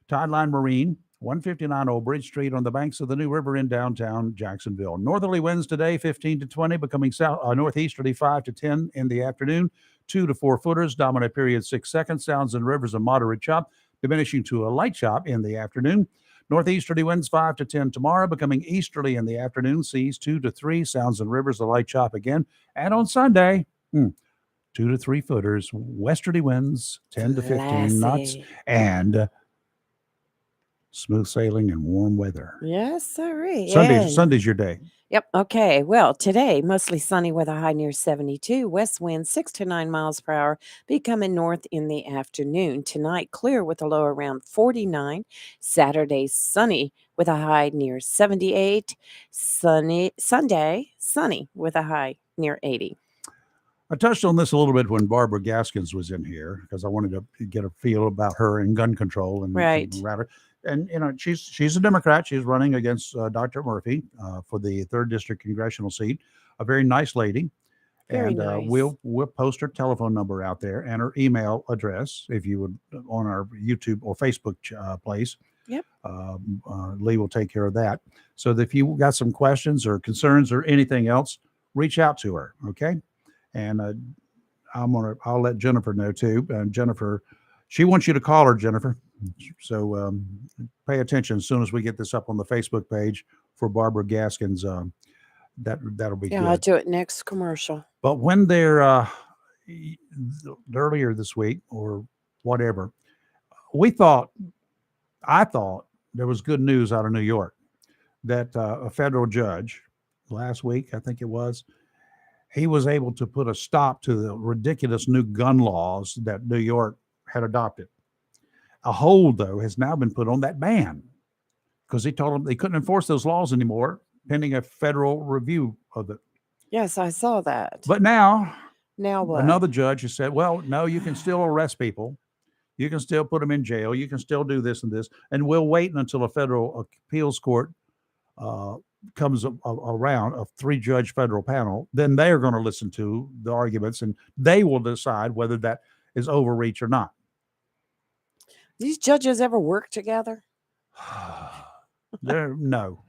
Tideline Marine, 159 Old Bridge Street on the banks of the New River in downtown Jacksonville. Northerly winds today, 15 to 20, becoming northeasterly 5 to 10 in the afternoon. 2 to 4 footers, dominant period 6 seconds. Sounds and rivers a moderate chop, diminishing to a light chop in the afternoon. Northeasterly winds 5 to 10 tomorrow, becoming easterly in the afternoon. Seas 2 to 3, sounds and rivers a light chop again. And on Sunday, 2 to 3 footers, westerly winds 10 to 15 knots, and smooth sailing and warm weather. Yes, sir. Sunday's your day. Yep. Okay. Well, today, mostly sunny with a high near 72. West wind 6 to 9 miles per hour, becoming north in the afternoon. Tonight, clear with a low around 49. Saturday, sunny with a high near 78. Sunday, sunny with a high near 80. I touched on this a little bit when Barbara Gaskins was in here, because I wanted to get a feel about her and gun control and right. And you know, she's a Democrat. She's running against Dr. Murphy for the 3rd District congressional seat. A very nice lady. Very and nice. We'll post her telephone number out there and her email address, if you would, on our YouTube or Facebook place. Yep. Lee will take care of that. So that if you got some questions or concerns or anything else, reach out to her. Okay. And I'll let Jennifer know too. And Jennifer, she wants you to call her, Jennifer. So pay attention as soon as we get this up on the Facebook page for Barbara Gaskins. That'll be good. I'll do it next commercial. But when they're earlier this week or whatever, I thought there was good news out of New York that a federal judge last week, I think it was, he was able to put a stop to the ridiculous new gun laws that New York had adopted. A hold, though, has now been put on that ban because he told them they couldn't enforce those laws anymore, pending a federal review of it. Yes, I saw that. But now what? Another judge has said, well, no, you can still arrest people. You can still put them in jail. You can still do this and this. And we'll wait until a federal appeals court comes around, a 3-judge federal panel. Then they are going to listen to the arguments and they will decide whether that is overreach or not. These judges ever work together? No,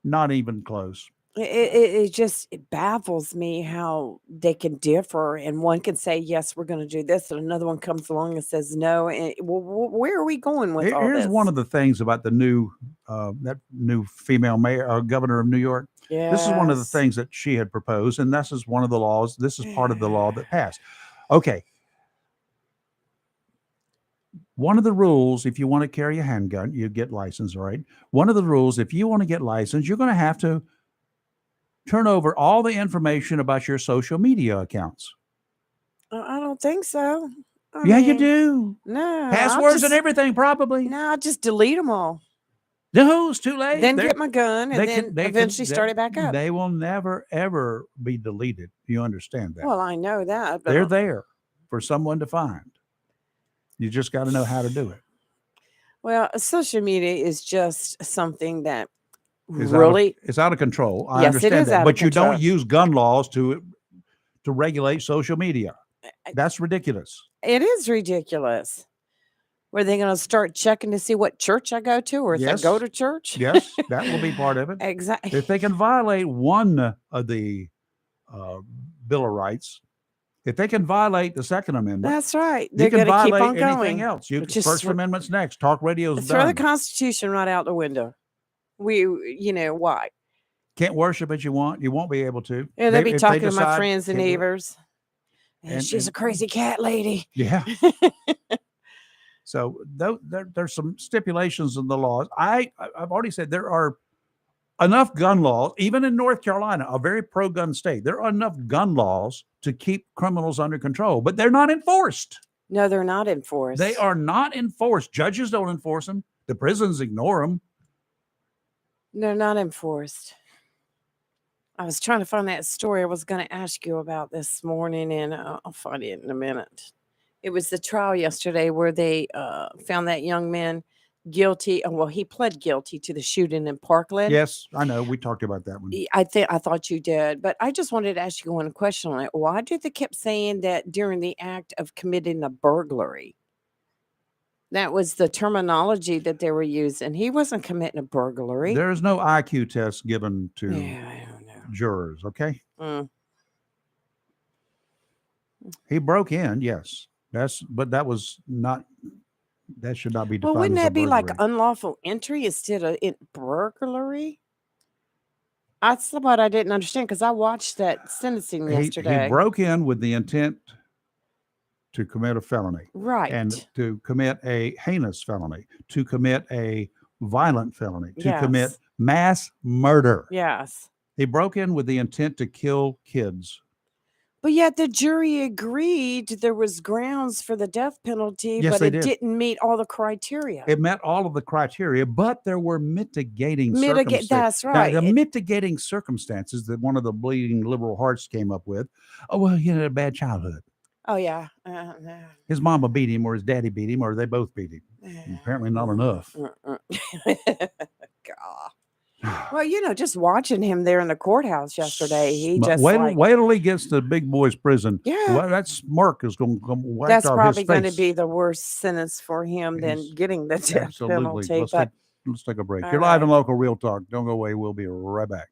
not even close. It baffles me how they can differ, and one can say yes, we're going to do this, and another one comes along and says no. And where are we going with all Here's this? one of the things about the new that new female mayor, governor of New York. Yes. This is one of the things that she had proposed, and this is one of the laws. This is part of the law that passed. Okay. One of the rules, if you want to carry a handgun, you get licensed, right? One of the rules, if you want to get licensed, you're going to have to turn over all the information about your social media accounts. I don't think so. You do. No. Passwords and everything, probably. No, I'll just delete them all. No, it's too late. Then get my gun and then eventually start it back up. They will never, ever be deleted. You understand that? Well, I know that. But they're there for someone to find. You just got to know how to do it. Well, social media is just something that It's out of control. I Yes, it understand is that, out of but you don't control. use gun laws to regulate social media. That's ridiculous. It is ridiculous. Were they going to start checking to see what church I go to, or if I go Yes. to church? Yes, that will be part of it. Exactly. If they can violate one of the Bill of Rights, if they can violate the Second Amendment, That's right. you They're can going to keep violate on anything going. else. Which is First Amendment's next. Talk radio's throw the done. Constitution right out the window. Why? Can't worship as you want. You won't be able to. Yeah, they'd be If talking to my decide friends and can't do it. neighbors. And- She's a and- crazy cat lady. Yeah. So there's some stipulations in the laws. I've already said there are enough gun laws, even in North Carolina, a very pro-gun state. There are enough gun laws to keep criminals under control, but they're not enforced. No, they're not enforced. They are not enforced. Judges don't enforce them. The prisons ignore them. They're not enforced. I was trying to find that story I was going to ask you about this morning, and I'll find it in a minute. It was the trial yesterday where they found that young man guilty. Well, he pled guilty to the shooting in Parkland. Yes, I know. We talked about that one. I thought you did, but I just wanted to ask you one question on it. Why did they keep saying that during the act of committing a burglary? That was the terminology that they were using. He wasn't committing a burglary. There's no IQ test given to I don't know. jurors, okay? Mm. He broke in, yes. But that should not be defined. Well, wouldn't as a that be like burglary. unlawful entry instead of burglary? That's what I didn't understand because I watched that sentencing yesterday. He broke in with the intent to commit a felony. Right. And to commit a heinous felony, to commit a violent felony, to commit Yes. mass murder. Yes. He broke in with the intent to kill kids. But yet the jury agreed there was grounds for the death penalty, Yes, but they it did. didn't meet all the criteria. It met all of the criteria, but there were mitigating circumstances. That's Now, right. the mitigating circumstances that one of the bleeding liberal hearts came up with. Oh, well, he had a bad childhood. Oh, yeah. His mama beat him, or his daddy beat him, or they both beat him. Apparently not enough. God. Well, just watching him there in the courthouse yesterday, he But just wait till he gets to big boy's prison. Yeah. Well, that smirk is going to come whacked that's off probably his going to face. be the worst sentence for him than He's- getting the death Absolutely. penalty. Let's take a break. All You're live right. and local, Real Talk. Don't go away. We'll be right back.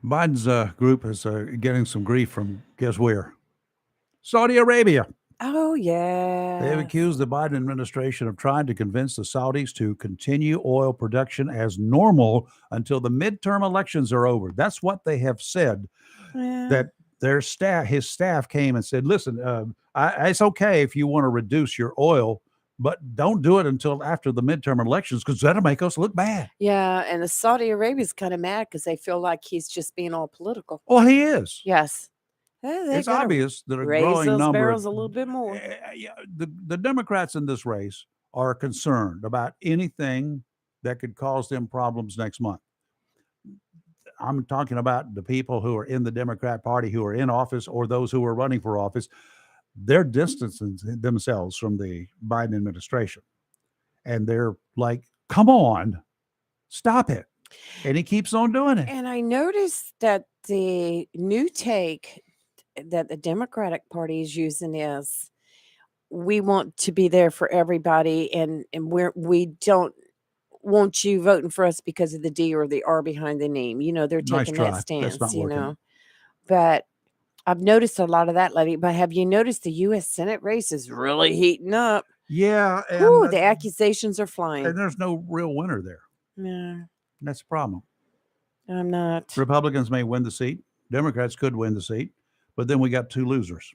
Biden's group is getting some grief from, guess where? Saudi Arabia. Oh, They have yeah. accused the Biden administration of trying to convince the Saudis to continue oil production as normal until the midterm elections are over. That's what they have said. Yeah. That his staff came and said, listen, it's okay if you want to reduce your oil, but don't do it until after the midterm elections because that'll make us look bad. Yeah, and the Saudi Arabia's kind of mad because they feel like he's just being all political. Well, he is. Yes. They It's gotta obvious that a raise growing those number barrels of a little bit more. the Democrats in this race are concerned about anything that could cause them problems next month. I'm talking about the people who are in the Democrat Party who are in office or those who are running for office. They're distancing themselves from the Biden administration. And they're like, come on, stop it. And he keeps on doing it. And I noticed that the new take that the Democratic Party is using is we want to be there for everybody and we don't want you voting for us because of the D or the R behind the name. They're Nice taking try. that That's stance, not working. But I've noticed a lot of that lately. But have you noticed the U.S. Senate race is really heating up? Yeah. And, Ooh, the accusations are flying. And there's no real winner there. Yeah, That's the problem. I'm not. Republicans may win the seat. Democrats could win the seat. But then we got two losers.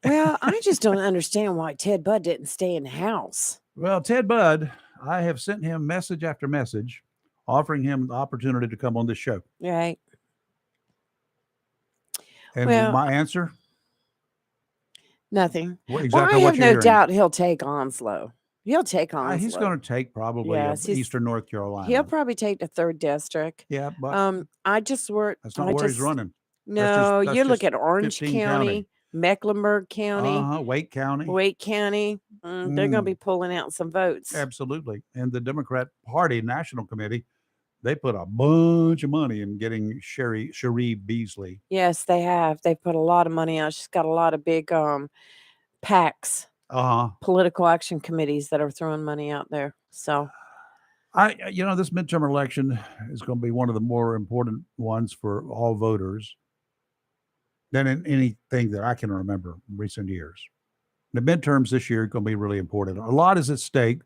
Well, I just don't understand why Ted Budd didn't stay in the House. Well, Ted Budd, I have sent him message after message offering him the opportunity to come on this show. Right. And Well, my answer? Nothing. Exactly I what have you're no hearing. doubt he'll take Onslow. He'll take Onslow. He's going to take probably Eastern North Carolina. He'll probably take the 3rd district. Yeah, but I just worked. that's not where he's running. No, that's you look just at Orange 15 County, Mecklenburg County, Wake County. Wake County. They're going to be pulling out some votes. Absolutely. And the Democrat Party National Committee, they put a bunch of money in getting Cherie Beasley. Yes, they have. They put a lot of money out. She's got a lot of big PACs, political action committees that are throwing money out there. So, this midterm election is going to be one of the more important ones for all voters than in anything that I can remember in recent years. The midterms this year are going to be really important. A lot is at stake,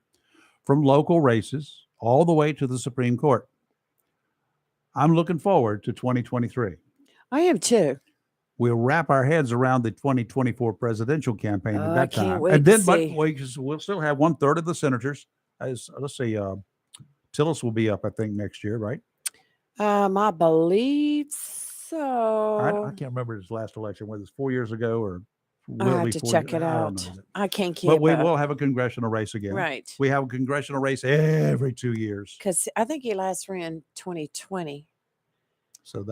from local races all the way to the Supreme Court. I'm looking forward to 2023. I am too. We'll wrap our heads around the 2024 presidential campaign at that time. I can't wait and then, to but see. we'll still have 1/3 of the senators. Let's see, Tillis will be up, I think, next year, right? I believe so. I can't remember his last election, whether it's 4 years ago or I have to check it out. I can't keep But we up. will have a congressional race again. Right. We have a congressional race every 2 years. Because I think he last ran 2020. So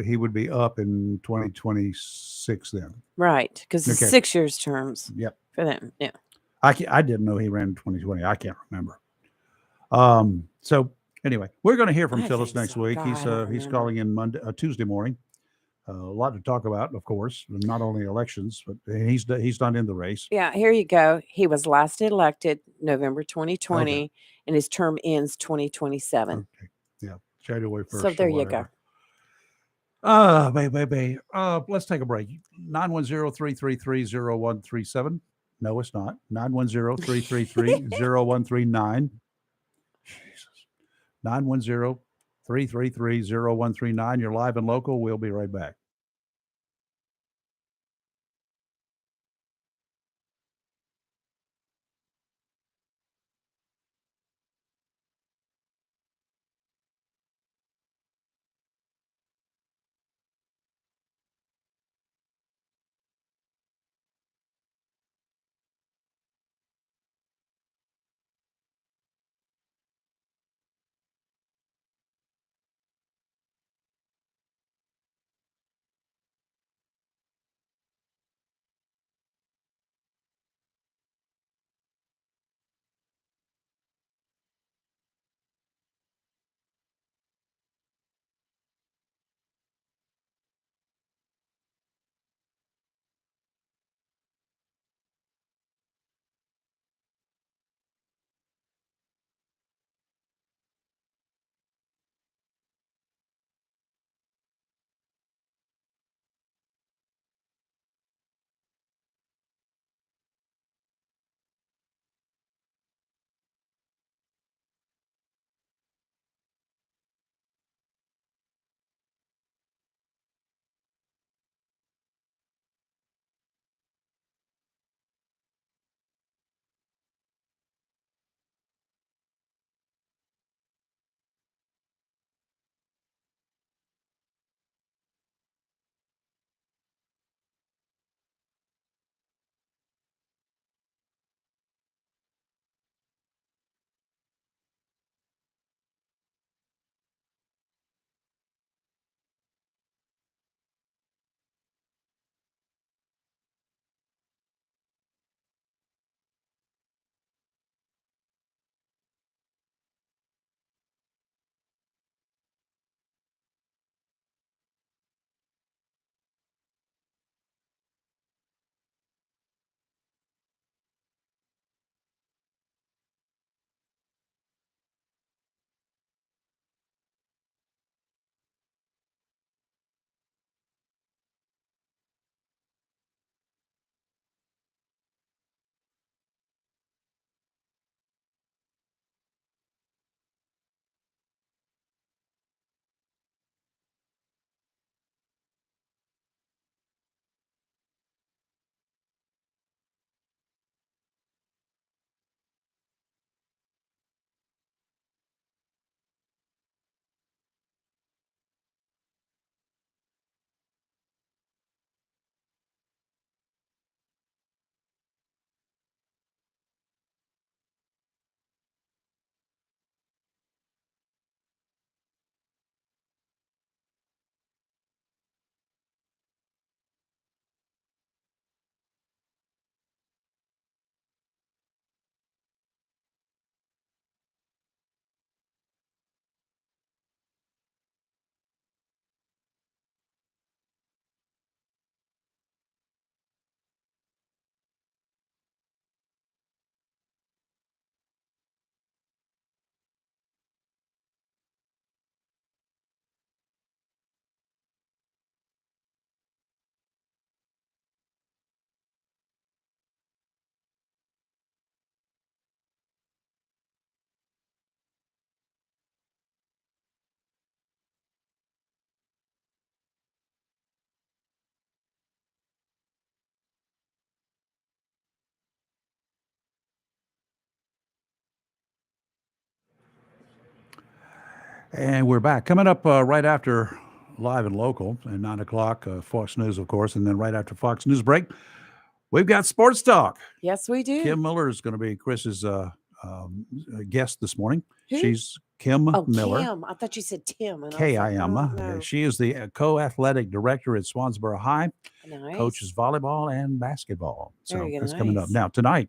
he would be up in 2026 then. Right. Because it's 6 years terms. Yep. For them. Yeah. I didn't know he ran in 2020. I can't remember. So anyway, we're going to hear from Tillis next week. He's calling in Tuesday morning. A lot to talk about, of course, not only elections, but he's not in the race. Yeah, here you go. He was last elected November 2020, and his term ends 2027. Okay. Yeah, January 1st. So there you go. Baby. Let's take a break. 910-333-0137. No, it's not. 910-333-0139. Jesus. 910-333-0139. You're live and local. We'll be right back. And we're back. Coming up right after Live and Local at 9 o'clock, Fox News, of course. And then right after Fox News break, we've got Sports Talk. Yes, we do. Kim Miller is going to be Chris's guest this morning. Who? She's Kim Miller. Kim. I thought you said Tim. And K-I-M. I was like, oh, no. She is the co-athletic director at Swansboro High. Nice. Coaches volleyball and basketball. So Very that's coming up. nice. Now, tonight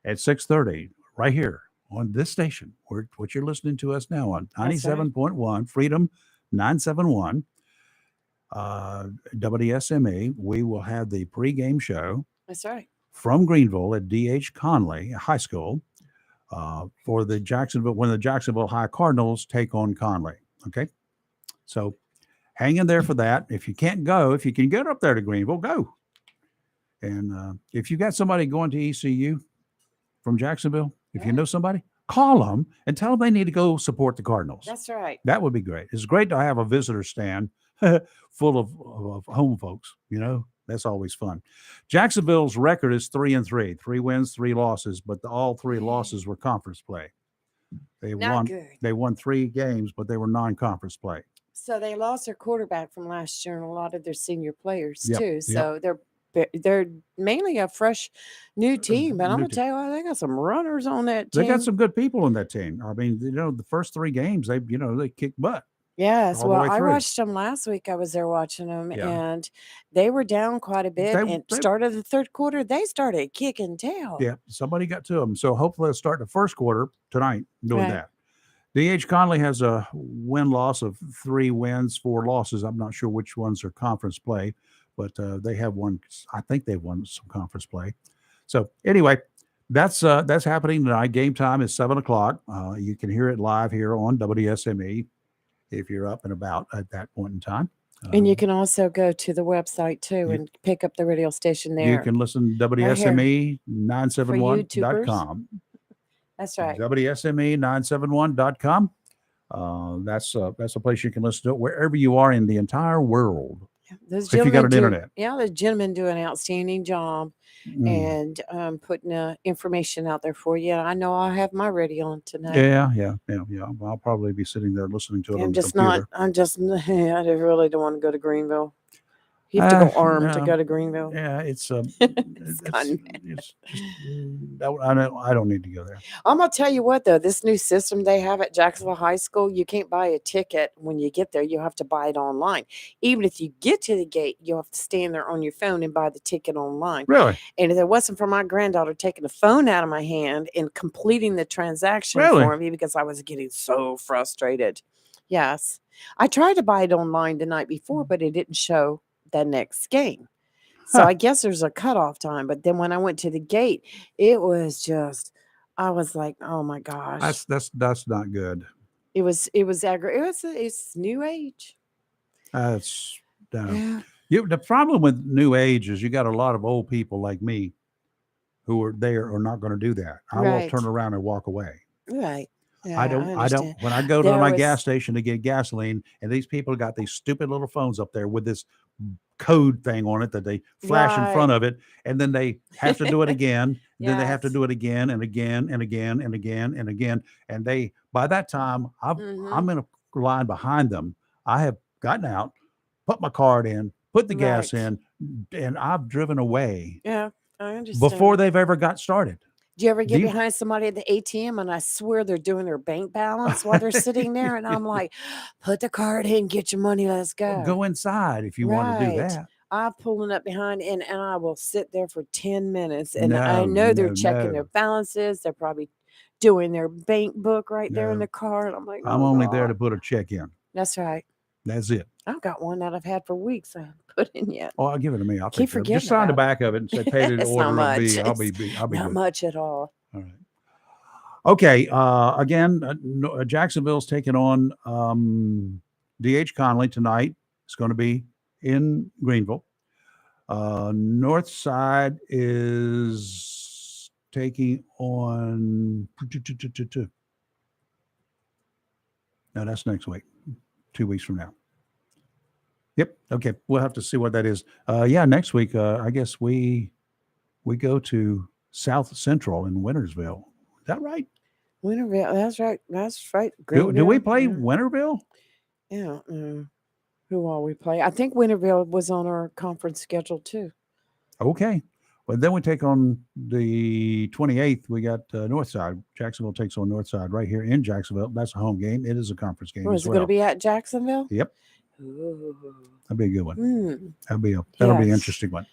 at 6:30, right here on this station, what you're listening to us now on, That's right. 97.1, Freedom 971, WSME. We will have the pregame show That's right. from Greenville at D.H. Conley High School for the Jacksonville, when the Jacksonville High Cardinals take on Conley. Okay. So hang in there for that. If you can't go, if you can get up there to Greenville, go. And if you got somebody going to ECU from Jacksonville, if you know somebody, call them and tell them they need to go support the Cardinals. That's right. That would be great. It's great to have a visitor stand full of home folks. You know, that's always fun. Jacksonville's record is 3-3, 3 wins, 3 losses, but all 3 losses were conference play. They Not good. They won 3 games, but they were non-conference play. So they lost their quarterback from last year and a lot of their senior players Yep, too. yep. So they're mainly a fresh new team, but I'm New gonna tell you what, they got some runners on that team. They got some good people on that team. I mean, you know, the first 3 games, they kicked butt. Yes, all the well, way I through. watched them last week. I was there watching them, Yeah. and they were down quite a bit. They- And they- start of the third quarter, they started kicking tail. Yeah, somebody got to them. So hopefully they'll start the first quarter tonight doing Right. that. D.H. Conley has a win-loss of 3 wins, 4 losses. I'm not sure which ones are conference play, but they have one. I think they've won some conference play. So anyway, that's happening tonight. Game time is 7 o'clock. You can hear it live here on WSME if you're up and about at that point in time. And you can also go to the website too and pick up the radio station there. You can listen to WSME971.com. That's right. WSME971.com. That's a place you can listen to it wherever you are in the entire world. Those If you got an gentlemen internet. Yeah, the gentlemen do an outstanding job and putting information out there for you. I know I'll have my radio on tonight. Yeah. I'll probably be sitting there listening to it on I'm the just computer. not. I really don't want to go to Greenville. You have to go armed to no. go to Greenville. Yeah, it's It's kinda it's just I don't need to go there. I'm gonna tell you what though, this new system they have at Jacksonville High School, you can't buy a ticket when you get there. You have to buy it online. Even if you get to the gate, you have to stand there on your phone and buy the ticket online. Really? And if it wasn't for my granddaughter taking the phone out of my hand and completing the transaction Really? for me because I was getting so frustrated. Yes. I tried to buy it online the night before, but it didn't show the next game. So I guess there's a cutoff time. But then when I went to the gate, it was just, I was like, oh my gosh. That's not good. It's new age. That's Yeah. the problem with new age is you got a lot of old people like me who are not going to do that. I will Right. turn around and walk away. Right. Yeah, I don't understand. when I go to There my was- gas station to get gasoline and these people got these stupid little phones up there with this code thing on it that they flash in front Right. of it and then they have to do it again. Then they have to Yes. do it again and again and again and again and again. And they by that time Mhm. I'm in a line behind them. I have gotten out, put my card in, put the gas Right. in, and I've driven away Yeah, I understand. before they've ever got started. Do you ever get Do you- behind somebody at the ATM and I swear they're doing their bank balance while they're sitting there? And I'm like, put the card in, get your money, let's go. Go inside if you want to do Right. that. I'm pulling up behind and I will sit there for 10 minutes. And No, I know they're no, checking their no. balances. They're probably doing their bank book right there in No. the car. And I'm like, I'm oh, only there God. to put a check in. That's right. That's it. I've got one that I've had for weeks. I haven't put in yet. Oh, I'll give it to me. I'll Keep take care of it. forgetting Just sign the about back of it and say pay the It's not order. much. I'll be Not good. much at all. All right. Okay. Again, Jacksonville's taking on D.H. Conley tonight. It's going to be in Greenville. North Side is taking on. No, that's next week. 2 weeks from now. Yep. Okay. We'll have to see what that is. Yeah, next week. I guess we go to South Central in Wintersville. Is that right? Winterville. That's right. That's right. Do we Greenville, play yeah. Winterville? Yeah. Who all we play? I think Winterville was on our conference schedule too. Okay. Well, then we take on the 28th. We got Northside. Jacksonville takes on Northside right here in Jacksonville. That's a home game. It is a conference game Was as it well. going to be at Jacksonville? Yep. Ooh. That'd be a good one. Hmm. That'll be an Yes. interesting one.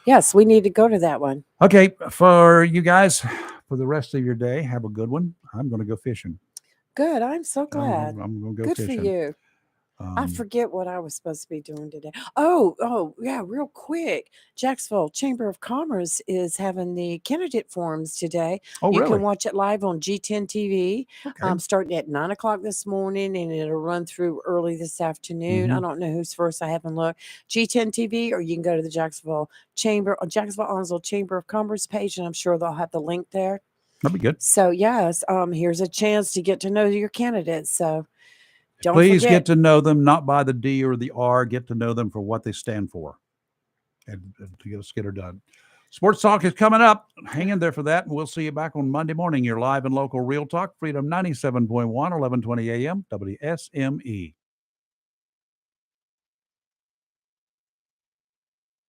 Yes, we need to go to that one. Okay, for you guys, for the rest of your day, have a good one. I'm going to go fishing. Good. I'm so glad. I'm going to go Good fishing. for you. I forget what I was supposed to be doing today. Oh, yeah, real quick. Jacksonville Chamber of Commerce is having the candidate forums today. Oh, You really? can watch it live on G10 TV, Okay. starting at 9 o'clock this morning, and it'll run through early this afternoon. I don't know who's first. I haven't looked. G10 TV, or you can go to the Jacksonville Onslow Chamber of Commerce page, and I'm sure they'll have the link there. That'd be good. So, yes, here's a chance to get to know your candidates. So, don't Please forget. get to know them, not by the D or the R. Get to know them for what they stand for, and to get her done. Sports Talk is coming up. Hang in there for that, and we'll see you back on Monday morning. You're live and local Real Talk, Freedom 97.1, 1120 a.m. WSME.